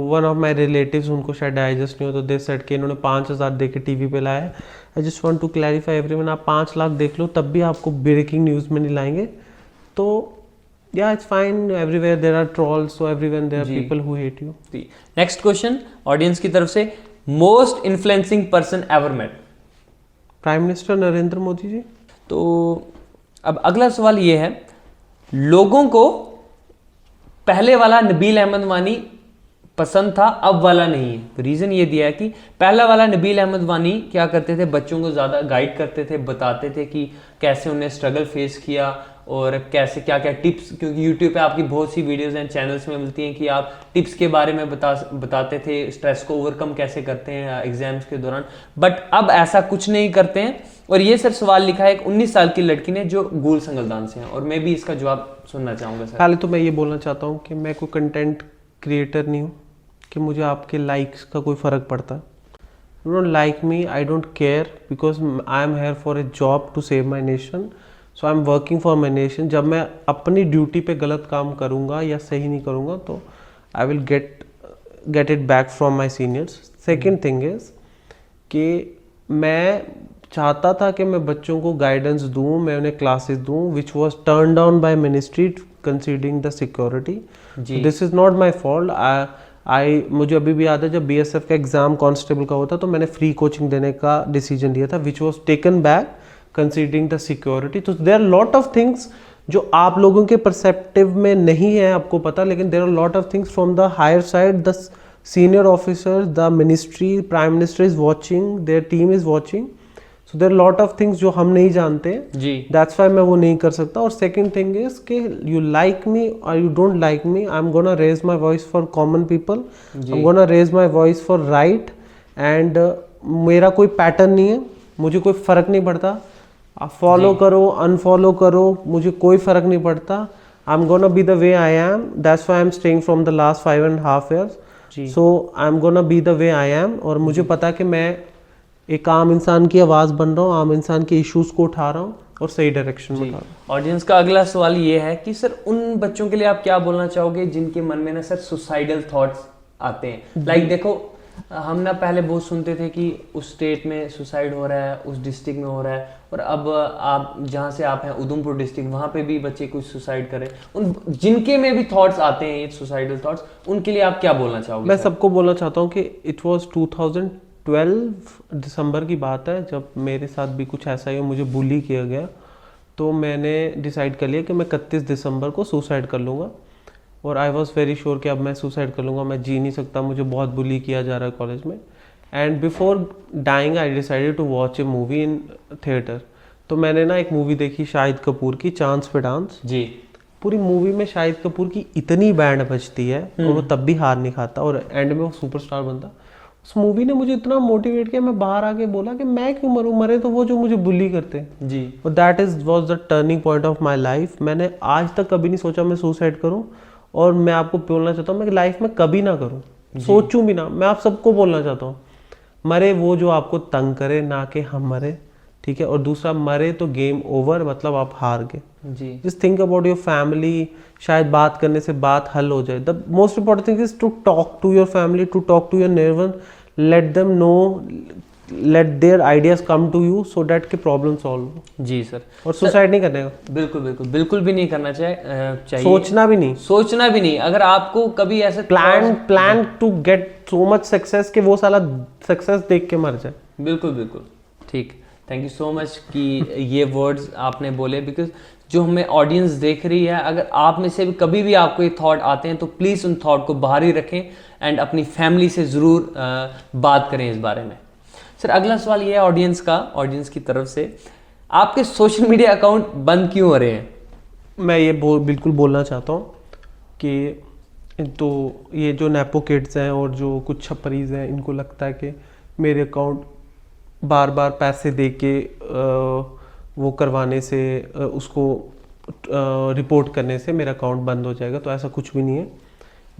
वन ऑफ माय रिलेटिव्स, उनको शायद डाइजेस्ट नहीं हो तो दे सेड कि इन्होंने 5000 दे के टीवी पे लाया। I just want to clarify everyone, आप 5 लाख देख लो तब भी आपको ब्रेकिंग न्यूज़ में नहीं लाएंगे। तो Yeah, it's fine. Everywhere there are trolls, so everywhere there are people who hate you. Next question audience की तरफ से, most influencing person ever met? Prime minister Narendra Modi ji. तो अब अगला सवाल ये है, लोगों को पहले वाला नबील अहमद वानी पसंद था, अब वाला नहीं है। तो रीज़न ये दिया है कि पहला वाला नबील अहमद वानी क्या करते थे, बच्चों को ज़्यादा गाइड करते थे, बताते थे कि कैसे उन्हें स्ट्रगल फेस किया और कैसे क्या क्या टिप्स, क्योंकि यूट्यूब पे आपकी बहुत सी वीडियोस एंड चैनल्स में मिलती हैं कि आप टिप्स के बारे में बताते थे, स्ट्रेस को ओवरकम कैसे करते हैं एग्जाम्स के दौरान। बट अब ऐसा कुछ नहीं करते हैं। और ये सर सवाल लिखा है एक 19 साल की लड़की ने जो गूल संगलदान से हैं, और मैं भी इसका जवाब सुनना चाहूँगा सर। पहले तो मैं ये बोलना चाहता हूँ कि मैं कोई कंटेंट क्रिएटर नहीं हूँ कि मुझे आपके लाइक्स का कोई फ़र्क पड़ता है। You don't like me, I don't care, because I am here for a job to save my nation, so I am working for my nation. जब मैं अपनी ड्यूटी पे गलत काम करूँगा या सही नहीं करूँगा तो I will get it back from my seniors. Second thing is कि मैं चाहता था कि मैं बच्चों को गाइडेंस दूँ, मैं उन्हें क्लासेस दूँ, which was turn down by ministry considering the security. This is not my fault. मुझे अभी भी याद है जब BSF का एग्ज़ाम कांस्टेबल का होता तो मैंने फ्री कोचिंग देने का डिसीजन लिया था, which was taken back considering the security. तो there are lot of things जो आप लोगों के परसेप्टिव में नहीं है, आपको पता, लेकिन there are lot of things from the higher side, the senior officers, the ministry, prime minister is watching, their team is watching, so there are lot of things जो हम नहीं जानते जी। दैट्स वाई मैं वो नहीं कर सकता। और सेकंड थिंग इज कि यू लाइक मी और you don't like me, I am gonna raise my voice for common people, I am gonna raise my voice for right. And मेरा कोई पैटर्न नहीं है, मुझे कोई फ़र्क नहीं पड़ता, आप फॉलो करो अनफॉलो करो, मुझे कोई फ़र्क नहीं पड़ता। आई am gonna be the way I am, that's why I am staying from the last 5.5 years, so I am gonna be the way I am. और मुझे पता है कि मैं एक आम इंसान की आवाज़ बन रहा हूँ, आम इंसान के इश्यूज को उठा रहा हूँ और सही डायरेक्शन में उठा रहा हूँ। ऑडियंस का अगला सवाल ये है कि सर उन बच्चों के लिए आप क्या बोलना चाहोगे जिनके मन में ना सर सुसाइडल थॉट्स आते हैं? लाइक देखो, हम ना पहले बहुत सुनते थे कि उस स्टेट में सुसाइड हो रहा है, उस डिस्ट्रिक्ट में हो रहा है, और अब आप जहाँ से आप हैं उधमपुर डिस्ट्रिक्ट, वहाँ पे भी बच्चे कुछ सुसाइड करें। उन जिनके में भी थॉट्स आते हैं ये सुसाइडल थॉट्स, उनके लिए आप क्या बोलना चाहोगे? मैं सबको बोलना चाहता हूँ कि इट वॉज 2012 दिसंबर की बात है, जब मेरे साथ भी कुछ ऐसा ही मुझे बुली किया गया, तो मैंने डिसाइड कर लिया कि मैं 31 दिसंबर को सुसाइड कर लूँगा। और आई वॉज वेरी श्योर कि अब मैं सुसाइड कर लूँगा, मैं जी नहीं सकता, मुझे बहुत बुली किया जा रहा है कॉलेज में। And before dying I decided to watch a movie in theatre. तो मैंने ना एक मूवी देखी शाहिद कपूर की, चांस पे डांस जी। पूरी मूवी में शाहिद कपूर की इतनी बैंड बजती है और वो तब भी हार नहीं खाता और एंड में वो सुपरस्टार बनता। उस मूवी ने मुझे इतना मोटिवेट किया, मैं बाहर आके बोला कि मैं क्यों मरूं, मरे तो वो जो मुझे बुली करते हैं जी। और that is was the turning point of my life. मैंने आज तक कभी नहीं सोचा मैं सुसाइड करूं, और मैं आपको बोलना चाहता हूं मैं लाइफ में कभी ना करूं, सोचूं भी ना। मैं आप सबको बोलना चाहता हूँ, मरे वो जो आपको तंग करे, ना कि हम मरे, ठीक है। और दूसरा, मरे तो गेम ओवर, मतलब आप हार गए जी। Just think about your family, शायद बात करने से बात हल हो जाए। The most important thing is to talk to your family, to talk to your neighbour, let them know, let their ideas come to you so that के problem solve. जी सर। और सुसाइड नहीं करने का, बिल्कुल बिल्कुल बिल्कुल भी नहीं करना चाहिए, सोचना भी नहीं, सोचना भी नहीं। अगर आपको कभी ऐसे plan to get so much success कि वो साला सक्सेस देख के मर जाए। बिल्कुल बिल्कुल ठीक। थैंक यू सो मच कि ये वर्ड्स आपने बोले, बिकॉज जो हमें ऑडियंस देख रही है, अगर आप में से भी कभी भी आपको ये थॉट आते हैं तो प्लीज़ उन थॉट को बाहर ही रखें एंड अपनी फैमिली से ज़रूर बात करें इस बारे में। सर अगला सवाल ये है ऑडियंस की तरफ से, आपके सोशल मीडिया अकाउंट बंद क्यों हो रहे हैं? मैं ये बिल्कुल बोलना चाहता हूँ कि तो ये जो नेपो किड्स हैं और जो कुछ छपरीज हैं, इनको लगता है कि मेरे अकाउंट बार बार पैसे दे के वो करवाने से, उसको रिपोर्ट करने से मेरा अकाउंट बंद हो जाएगा। तो ऐसा कुछ भी नहीं है।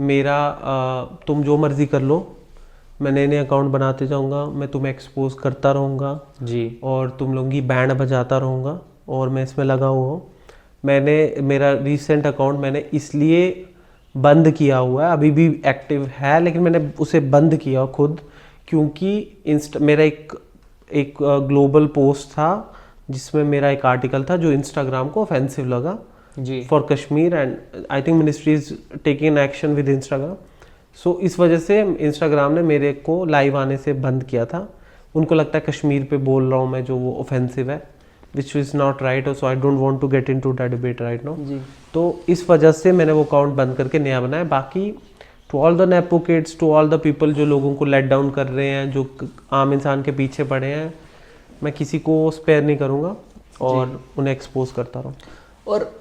मेरा तुम जो मर्ज़ी कर लो, मैं नए नए अकाउंट बनाते जाऊंगा, मैं तुम्हें एक्सपोज करता रहूँगा जी, और तुम लोगों की बैंड बजाता रहूँगा, और मैं इसमें लगा हुआ हूँ। मेरा रिसेंट अकाउंट मैंने इसलिए बंद किया हुआ है, अभी भी एक्टिव है लेकिन मैंने उसे बंद किया खुद, क्योंकि मेरा एक ग्लोबल पोस्ट था जिसमें मेरा एक आर्टिकल था जो इंस्टाग्राम को ऑफेंसिव लगा। जी for Kashmir and I think ministry is taking action with Instagram. So इस वजह से इंस्टाग्राम ने मेरे को लाइव आने से बंद किया था. उनको लगता है कश्मीर पे बोल रहा हूँ मैं जो वो ऑफेंसिव है, which is not right. So I don't want to get into that debate right now. तो इस वजह से मैंने वो अकाउंट बंद करके नया बनाया. बाकी to all the nepo kids, to all the people जो लोगों को लेट डाउन कर रहे हैं, जो आम इंसान के पीछे पड़े हैं, मैं किसी को स्पेयर नहीं करूँगा और उन्हें एक्सपोज करता रहूँ. और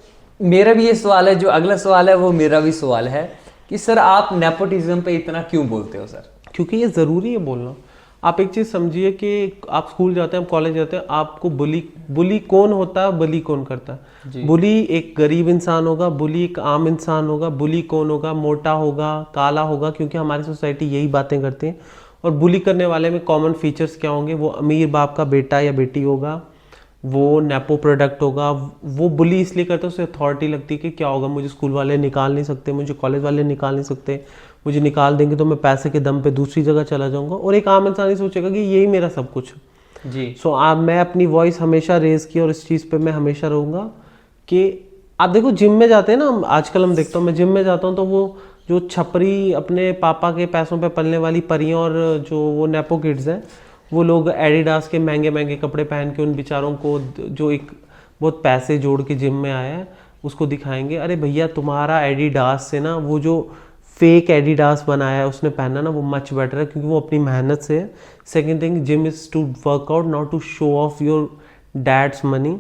मेरा भी ये सवाल है, जो अगला सवाल है वो मेरा भी सवाल है कि सर आप नेपोटिज्म पे इतना क्यों बोलते हो सर? क्योंकि ये ज़रूरी है बोलना. आप एक चीज़ समझिए कि आप स्कूल जाते हैं, कॉलेज जाते हैं, आपको बुली कौन होता है, बुली कौन करता है. बुली एक गरीब इंसान होगा, बुली एक आम इंसान होगा. बुली कौन होगा? मोटा होगा, काला होगा, क्योंकि हमारी सोसाइटी यही बातें करती है. और बुली करने वाले में कॉमन फीचर्स क्या होंगे? वो अमीर बाप का बेटा या बेटी होगा, वो नेपो प्रोडक्ट होगा. वो बुली इसलिए करते हैं, उससे अथॉरिटी लगती है कि क्या होगा, मुझे स्कूल वाले निकाल नहीं सकते, मुझे कॉलेज वाले निकाल नहीं सकते, मुझे निकाल देंगे तो मैं पैसे के दम पे दूसरी जगह चला जाऊंगा. और एक आम इंसान ही सोचेगा कि यही मेरा सब कुछ जी. सो मैं अपनी वॉइस हमेशा रेज की और इस चीज़ पे मैं हमेशा रहूँगा कि आप देखो जिम में जाते हैं ना, आजकल हम देखता हूँ, मैं जिम में जाता हूँ तो वो जो छपरी अपने पापा के पैसों पे पलने वाली परियां और जो वो नेपो किड्स हैं, वो लोग एडिडास के महंगे महंगे कपड़े पहन के उन बेचारों को जो एक बहुत पैसे जोड़ के जिम में आया है उसको दिखाएंगे. अरे भैया तुम्हारा एडिडास से ना वो जो फेक एडिडास बनाया है उसने पहना ना, वो मच बेटर है क्योंकि वो अपनी मेहनत से है. Second thing, gym is to work out not to show off your dad's money.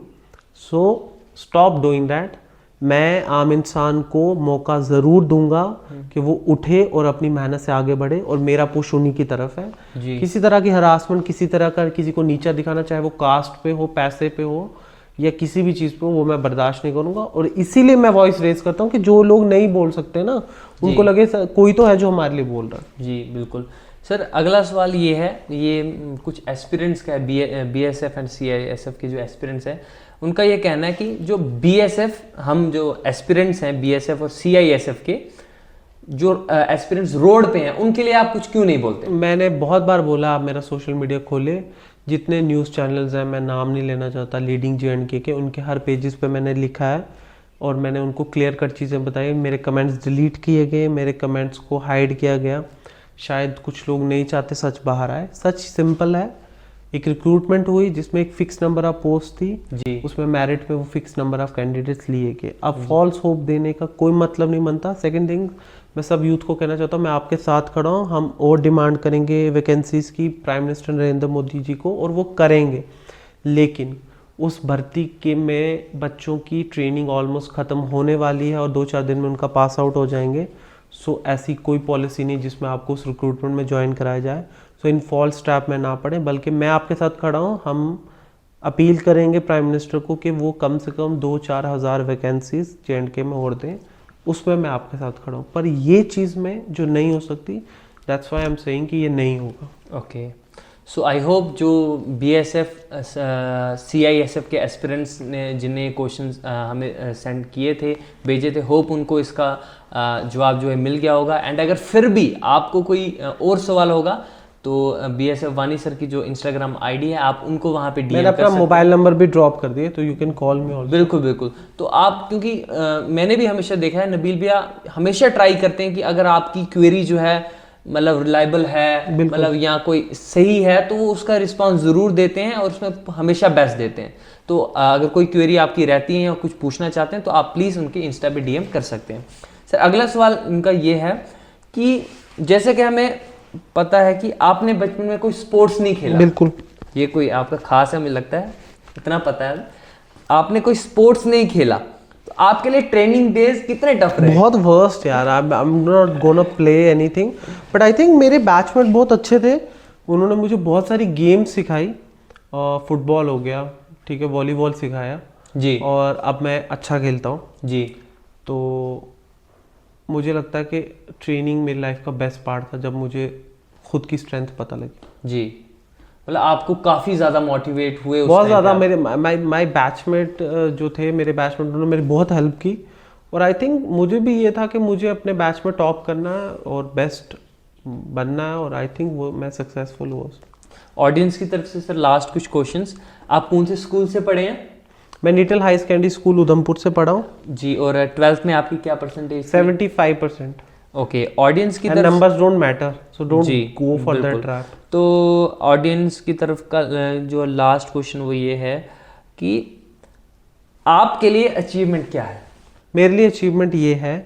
So stop doing that. मैं आम इंसान को मौका ज़रूर दूंगा कि वो उठे और अपनी मेहनत से आगे बढ़े, और मेरा पुश उन्हीं की तरफ है. किसी तरह की हरासमेंट, किसी तरह का किसी को नीचा दिखाना, चाहे वो कास्ट पे हो, पैसे पे हो या किसी भी चीज़ पे हो, वो मैं बर्दाश्त नहीं करूंगा. और इसीलिए मैं वॉइस रेज करता हूँ कि जो लोग नहीं बोल सकते ना, उनको लगे कोई तो है जो हमारे लिए बोल रहा है. जी बिल्कुल. सर अगला सवाल ये है, ये कुछ एस्पिरेंट्स का है, BSF एंड CISF के जो एस्पिरेंट्स हैं उनका ये कहना है कि जो BSF, हम जो एस्पिरेंट्स हैं BSF और CISF के जो एस्पिरेंट्स रोड पे हैं, उनके लिए आप कुछ क्यों नहीं बोलते? मैंने बहुत बार बोला, आप मेरा सोशल मीडिया खोले, जितने न्यूज़ चैनल्स हैं, मैं नाम नहीं लेना चाहता, लीडिंग J&K के, उनके हर पेजेस पे मैंने लिखा है और मैंने उनको क्लियर कट चीज़ें बताई. मेरे कमेंट्स डिलीट किए गए, मेरे कमेंट्स को हाइड किया गया. शायद कुछ लोग नहीं चाहते सच बाहर आए. सच सिंपल है. एक रिक्रूटमेंट हुई जिसमें एक फिक्स नंबर ऑफ पोस्ट थी जी. उसमें मेरिट पे वो फिक्स नंबर ऑफ कैंडिडेट्स लिए गए. अब फॉल्स होप देने का कोई मतलब नहीं बनता. सेकंड थिंग, मैं सब यूथ को कहना चाहता हूँ, मैं आपके साथ खड़ा हूँ. हम और डिमांड करेंगे वैकेंसीज की प्राइम मिनिस्टर नरेंद्र मोदी जी को, और वो करेंगे. लेकिन उस भर्ती के में बच्चों की ट्रेनिंग ऑलमोस्ट ख़त्म होने वाली है और 2-4 दिन में उनका पास आउट हो जाएंगे. सो ऐसी कोई पॉलिसी नहीं जिसमें आपको उस रिक्रूटमेंट में ज्वाइन कराया जाए. सो इन फॉल्स ट्रैप में ना पड़े, बल्कि मैं आपके साथ खड़ा हूँ. हम अपील करेंगे प्राइम मिनिस्टर को कि वो कम से कम 2-4 हज़ार वैकेंसीज J&K में और दें. उसमें मैं आपके साथ खड़ा हूँ. पर ये चीज़ में जो नहीं हो सकती, that's why I am saying कि ये नहीं होगा. ओके. सो आई होप जो BSF CISF के एस्पिरेंट्स ने जिन्हें क्वेश्चन हमें सेंड किए थे, भेजे थे, होप उनको इसका जवाब जो है मिल गया होगा. एंड अगर फिर भी आपको कोई और सवाल होगा तो BSF वानी सर की जो इंस्टाग्राम ID है, आप उनको वहाँ पे DM मैंने अपना मोबाइल नंबर भी ड्रॉप कर दिया, तो you can call me also. बिल्कुल बिल्कुल. तो आप, क्योंकि मैंने भी हमेशा देखा है, नबील भैया हमेशा ट्राई करते हैं कि अगर आपकी क्वेरी जो है मतलब रिलायबल है, मतलब यहाँ कोई सही है, तो वो उसका रिस्पांस ज़रूर देते हैं और उसमें हमेशा बेस्ट देते हैं. तो अगर कोई क्वेरी आपकी रहती है या कुछ पूछना चाहते हैं तो आप प्लीज़ उनके इंस्टा पे DM कर सकते हैं. सर अगला सवाल उनका ये है कि जैसे कि हमें पता है कि आपने बचपन में कोई स्पोर्ट्स नहीं खेला. बिल्कुल. ये कोई आपका खास है, मुझे लगता है इतना पता है. आपने कोई स्पोर्ट्स नहीं खेला, तो आपके लिए ट्रेनिंग डेज कितने टफ रहे? बहुत वर्स्ट यार. I am not gonna play anything, but I think मेरे बैचमेट बहुत अच्छे थे. उन्होंने मुझे बहुत सारी गेम्स सिखाई. फुटबॉल हो गया, ठीक है, वॉलीबॉल सिखाया जी, और अब मैं अच्छा खेलता हूँ जी. तो मुझे लगता है कि ट्रेनिंग मेरी लाइफ का बेस्ट पार्ट था, जब मुझे खुद की स्ट्रेंथ पता लगी. जी, मतलब आपको काफ़ी ज़्यादा मोटिवेट हुए उस बहुत टाइम ज़्यादा. पे मेरे माय बैचमेट जो थे, मेरे बैचमेट, उन्होंने मेरी बहुत हेल्प की. और आई थिंक मुझे भी ये था कि मुझे अपने बैच में टॉप करना है और बेस्ट बनना है, और आई थिंक वो मैं सक्सेसफुल हुआ. ऑडियंस की तरफ से सर लास्ट कुछ क्वेश्चंस. आप कौन से स्कूल से पढ़े हैं? मैं little high secondary school Udhampur से पढ़ा हूँ जी। और 12th में आपकी क्या परसेंटेज? 75%। ओके, ऑडियंस की तरफ numbers don't matter, so don't जी, गो फॉर दैट बिल्कुल। ट्रैप। तो ऑडियंस की तरफ का जो लास्ट क्वेश्चन वो ये है कि आपके लिए अचीवमेंट क्या है? मेरे लिए अचीवमेंट ये है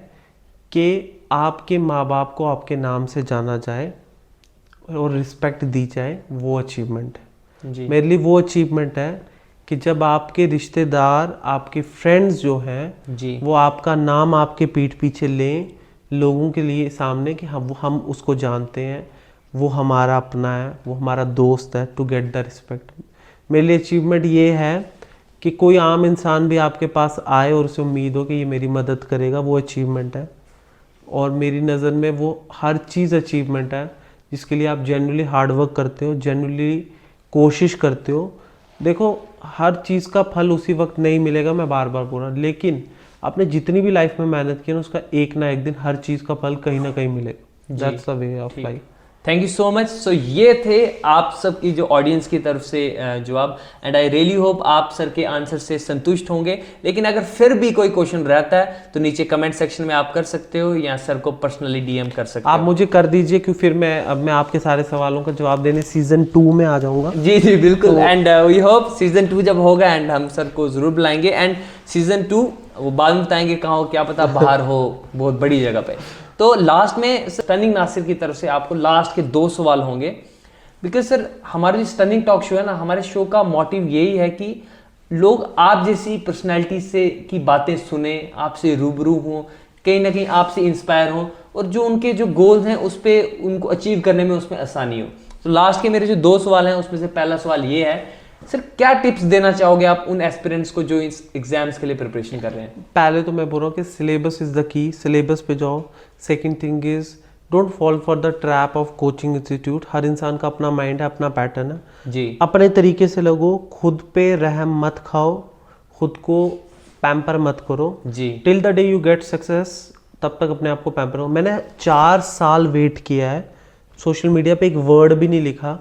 कि आपके माँ बाप को आपके नाम से जाना जाए और रिस्पेक्ट दी जाए, वो अचीवमेंट है जी। मेरे लिए। वो अचीवमेंट है कि जब आपके रिश्तेदार, आपके फ्रेंड्स जो हैं जी। वो आपका नाम आपके पीठ पीछे लें लोगों के लिए सामने कि हम उसको जानते हैं, वो हमारा अपना है, वो हमारा दोस्त है, टू गेट द रिस्पेक्ट। मेरे लिए अचीवमेंट ये है कि कोई आम इंसान भी आपके पास आए और उसे उम्मीद हो कि ये मेरी मदद करेगा, वो अचीवमेंट है। और मेरी नज़र में वो हर चीज़ अचीवमेंट है जिसके लिए आप जेन्युइनली हार्ड वर्क करते हो, जेन्युइनली कोशिश करते हो। देखो, हर चीज़ का फल उसी वक्त नहीं मिलेगा, मैं बार बार बोल रहा हूँ, लेकिन आपने जितनी भी लाइफ में मेहनत की ना उसका एक ना एक दिन हर चीज़ का फल कहीं ना कहीं मिलेगा। That's the way of life. Thank you so much. So ये थे आप सब की जो ऑडियंस की तरफ से जवाब, एंड आई रियली होप आप सर के आंसर से संतुष्ट होंगे। लेकिन अगर फिर भी कोई क्वेश्चन रहता है तो नीचे कमेंट सेक्शन में आप कर सकते हो या सर को पर्सनली डीएम कर सकते हो। आप मुझे कर दीजिए, क्योंकि फिर मैं आपके सारे सवालों का जवाब देने सीजन 2 में आ जाऊंगा। जी जी बिल्कुल। एंड वी होप सीजन 2 जब होगा एंड हम सर को जरूर बुलाएंगे। एंड सीजन 2 वो बाद में बताएंगे कहाँ हो, क्या पता बाहर हो, बहुत बड़ी जगह पे। तो लास्ट में स्टनिंग नासिर की तरफ से आपको लास्ट के 2 सवाल होंगे, बिकॉज सर हमारा जो स्टनिंग टॉक शो है ना, हमारे शो का मोटिव यही है कि लोग आप जैसी पर्सनैलिटी से की बातें सुने, आपसे रूबरू हों, कहीं ना कहीं आपसे इंस्पायर हों, और जो उनके जो गोल्स हैं उस पर उनको अचीव करने में उसमें आसानी हो। तो लास्ट के मेरे जो 2 सवाल हैं उसमें से पहला सवाल ये है, सर क्या टिप्स देना चाहोगे आप उन एस्पिरेंट्स को जो इस एग्जाम्स के लिए प्रिपरेशन कर रहे हैं? पहले तो मैं बोल रहा हूँ कि syllabus is the key, syllabus पे जाओ। Second thing is don't fall for the trap of coaching institute. हर इंसान का अपना माइंड है, अपना पैटर्न है जी। अपने तरीके से लगो, खुद पे रहम मत खाओ, खुद को पैम्पर मत करो जी। Till the day you get success, तब तक अपने आप को पैम्पर करो। मैंने 4 साल वेट किया है, सोशल मीडिया पे एक वर्ड भी नहीं लिखा।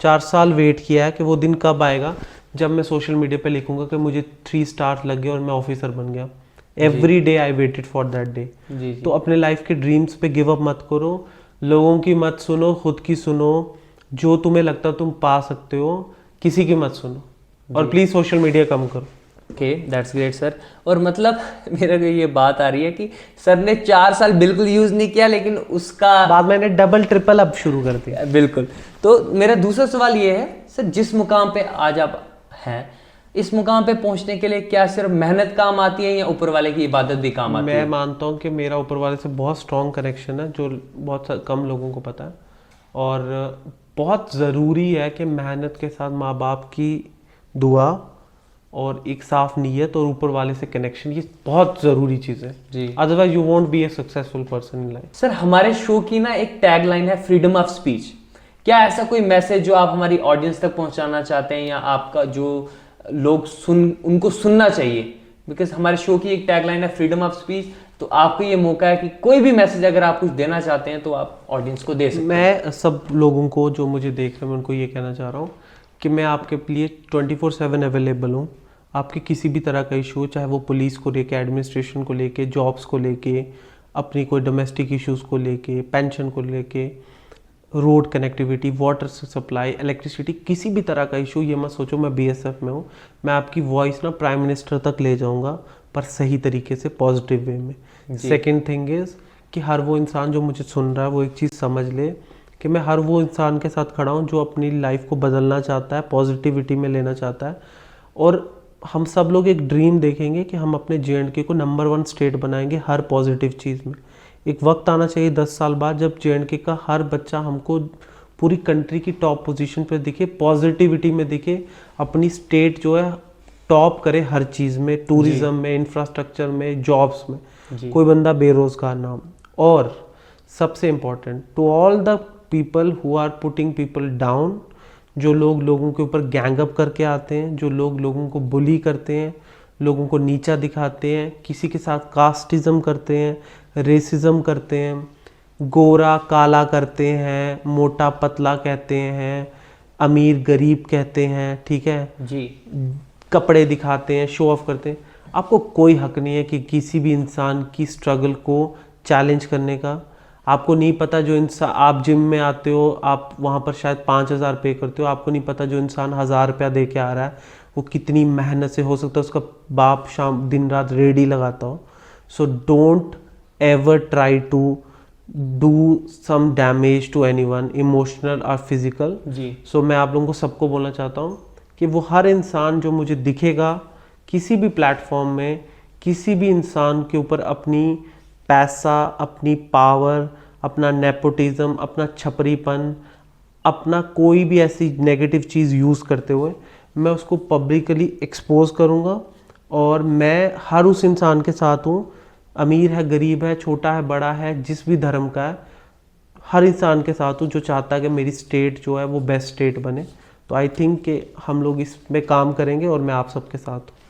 4 साल वेट किया है कि वो दिन कब आएगा जब मैं सोशल मीडिया पे लिखूंगा कि मुझे 3 स्टार्स लग गए और मैं ऑफिसर बन गया। Every day I waited for that day. तो अपने लाइफ के ड्रीम्स पे गिव अप मत करो, लोगों की मत सुनो, खुद की सुनो। जो तुम्हें लगता तुम पा सकते हो, किसी की मत सुनो, और प्लीज सोशल मीडिया कम करो। Okay, that's great sir. और मतलब मेरे को ये बात आ रही है कि सर ने 4 साल बिल्कुल यूज नहीं किया, लेकिन उसका बाद मैंने डबल ट्रिपल अब शुरू कर दिया। बिल्कुल। तो मेरा दूसरा सवाल ये है सर, जिस मुकाम पे आज आप हैं, इस मुकाम पे पहुंचने के लिए क्या सिर्फ मेहनत काम आती है या ऊपर वाले की इबादत भी काम आती है? मैं मानता हूँ कि मेरा ऊपर वाले से बहुत स्ट्रॉन्ग कनेक्शन है, जो बहुत कम लोगों को पता है। और बहुत ज़रूरी है कि मेहनत के साथ माँ बाप की दुआ और एक साफ नीयत और ऊपर वाले से कनेक्शन, ये बहुत ज़रूरी चीज़ है जी। Otherwise you won't be a successful person in life. Sir हमारे शो की ना एक टैग लाइन है, फ्रीडम ऑफ स्पीच। क्या ऐसा कोई मैसेज जो आप हमारी ऑडियंस तक पहुंचाना चाहते हैं, या आपका जो लोग उनको सुनना चाहिए? बिकॉज हमारे शो की एक टैग लाइन है फ्रीडम ऑफ स्पीच। तो आपको ये मौका है कि कोई भी मैसेज अगर आप कुछ देना चाहते हैं तो आप ऑडियंस को दे सकते हैं। मैं सब लोगों को जो मुझे देख रहे हैं, मैं उनको ये कहना चाह रहा हूँ कि मैं आपके लिए 24/7 अवेलेबल हूँ। आपके किसी भी तरह का इशू, चाहे वो पुलिस को लेके, एडमिनिस्ट्रेशन को लेके, जॉब्स को लेके, अपनी कोई डोमेस्टिक इश्यूज़ को लेके, पेंशन को लेके, road connectivity, water supply, electricity, किसी भी तरह का इशू, ये मत सोचो मैं बीएसएफ में हूँ। मैं आपकी वॉइस ना प्राइम मिनिस्टर तक ले जाऊँगा, पर सही तरीके से, पॉजिटिव वे में। सेकेंड थिंग इज़ कि हर वो इंसान जो मुझे सुन रहा है वो एक चीज़ समझ ले कि मैं हर वो इंसान के साथ खड़ा हूँ जो अपनी लाइफ को बदलना चाहता है, पॉजिटिविटी में लेना चाहता है। और हम सब लोग एक ड्रीम देखेंगे कि हम अपने JNK को नंबर 1 स्टेट बनाएंगे हर पॉजिटिव चीज़ में। एक वक्त आना चाहिए 10 साल बाद जब JNK का हर बच्चा हमको पूरी कंट्री की टॉप पोजीशन पर दिखे, पॉजिटिविटी में दिखे, अपनी स्टेट जो है टॉप करे हर चीज़ में, टूरिज्म में, इंफ्रास्ट्रक्चर में, जॉब्स में, कोई बंदा बेरोजगार ना हो। और सबसे important, to all the people who are putting people down, जो लोग लोगों के ऊपर गैंगअप करके आते हैं, जो लोग लोगों को बुली करते हैं, लोगों को नीचा दिखाते हैं, किसी के साथ कास्टिज्म करते हैं, रेसिज्म करते हैं, गोरा काला करते हैं, मोटा पतला कहते हैं, अमीर गरीब कहते हैं, ठीक है जी, कपड़े दिखाते हैं, शो ऑफ करते हैं। आपको कोई हक नहीं है कि किसी भी इंसान की स्ट्रगल को चैलेंज करने का। आपको नहीं पता जो इंसान, आप जिम में आते हो, आप वहाँ पर शायद 5,000 पे करते हो, आपको नहीं पता जो इंसान 1,000 रुपया दे के आ रहा है वो कितनी मेहनत से, हो सकता है उसका बाप शाम दिन रात रेडी लगाता हो। So don't ever try to do some damage to anyone, emotional और फिजिकल। जी। सो मैं आप लोगों को सबको बोलना चाहता हूँ कि वो हर इंसान जो मुझे दिखेगा किसी भी प्लेटफॉर्म में, किसी भी इंसान के ऊपर अपनी पैसा, अपनी पावर, अपना नेपोटिज्म, अपना छपरीपन, अपना कोई भी ऐसी नेगेटिव चीज़ यूज़ करते हुए मैं उसको पब्लिकली एक्सपोज करूँगा। और मैं हर उस इंसान के साथ हूँ, अमीर है, गरीब है, छोटा है, बड़ा है, जिस भी धर्म का है, हर इंसान के साथ हूँ जो चाहता है कि मेरी स्टेट जो है वो बेस्ट स्टेट बने। तो आई थिंक कि हम लोग इसमें काम करेंगे और मैं आप सबके साथ हूँ।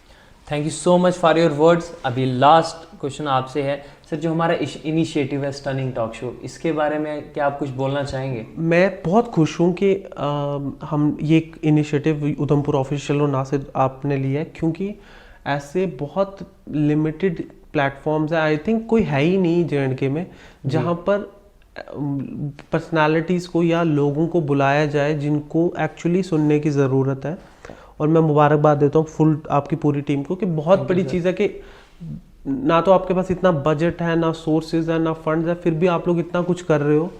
Thank you so much for your words. अभी लास्ट क्वेश्चन आपसे है सर, जो हमारा इनिशिएटिव है स्टनिंग टॉक शो, इसके बारे में क्या आप कुछ बोलना चाहेंगे? मैं बहुत खुश हूँ कि हम ये एक इनिशिएटिव उधमपुर ऑफिशियल और नासिर आपने लिया है, क्योंकि ऐसे बहुत लिमिटेड प्लेटफॉर्म्स हैं, आई थिंक कोई है ही नहीं J&K में जहाँ पर पर्सनालिटीज़ को या लोगों को बुलाया जाए जिनको एक्चुअली सुनने की ज़रूरत है। और मैं मुबारकबाद देता हूँ फुल आपकी पूरी टीम को कि बहुत बड़ी चीज़ है कि ना तो आपके पास इतना बजट है, ना सोर्सेज है, ना फंड्स है, फिर भी आप लोग इतना कुछ कर रहे हो।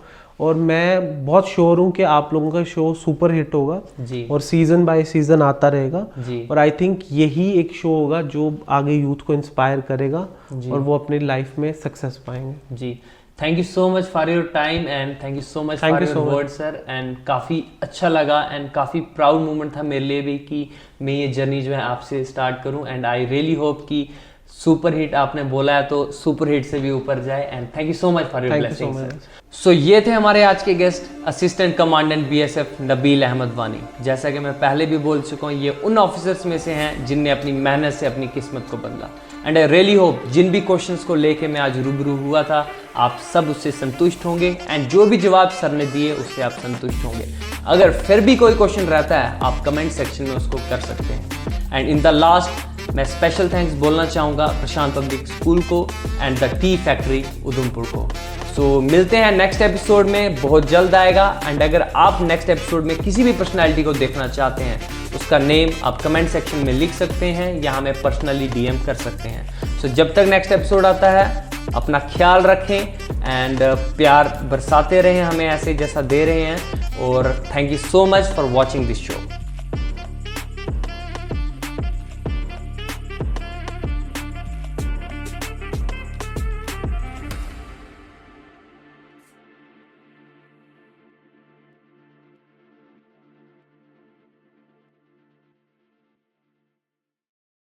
और मैं बहुत श्योर हूँ कि आप लोगों का शो सुपर हिट होगा जी। और सीज़न बाय सीज़न आता रहेगा जी। और आई थिंक यही एक शो होगा जो आगे यूथ को इंस्पायर करेगा और वो अपनी लाइफ में सक्सेस पाएंगे। जी। Thank you so much for your time and thank you so much for your word sir. And काफ़ी अच्छा लगा एंड काफ़ी प्राउड मोमेंट था मेरे लिए भी कि मैं ये जर्नी जो है आपसे स्टार्ट करूं। एंड आई रियली होप कि सुपर हिट आपने बोला है तो सुपर हिट से भी ऊपर जाए। And thank you so much for your blessings. So ये थे हमारे आज के guest, assistant commandant BSF Nabeel Ahmad Wani. जैसा कि मैं पहले भी बोल चुका हूँ, ये उन ऑफिसर्स में से हैं जिनने अपनी मेहनत से अपनी किस्मत को बदला। एंड आई रियली होप जिन भी क्वेश्चंस को लेके मैं आज रूबरू हुआ था, आप सब उससे संतुष्ट होंगे एंड जो भी जवाब सर ने दिए उससे आप संतुष्ट होंगे। अगर फिर भी कोई क्वेश्चन रहता है, आप कमेंट सेक्शन में उसको कर सकते हैं। एंड इन द लास्ट मैं स्पेशल थैंक्स बोलना चाहूँगा प्रशांत पब्लिक स्कूल को and the tea factory Udhampur को। सो मिलते हैं नेक्स्ट एपिसोड में, बहुत जल्द आएगा। एंड अगर आप नेक्स्ट एपिसोड में किसी भी पर्सनैलिटी को देखना चाहते हैं, उसका नेम आप कमेंट सेक्शन में लिख सकते हैं या हमें पर्सनली DM कर सकते हैं। सो जब तक नेक्स्ट एपिसोड आता है, अपना ख्याल रखें एंड प्यार बरसाते रहें हमें ऐसे जैसा दे रहे हैं। और thank you so much for watching this show.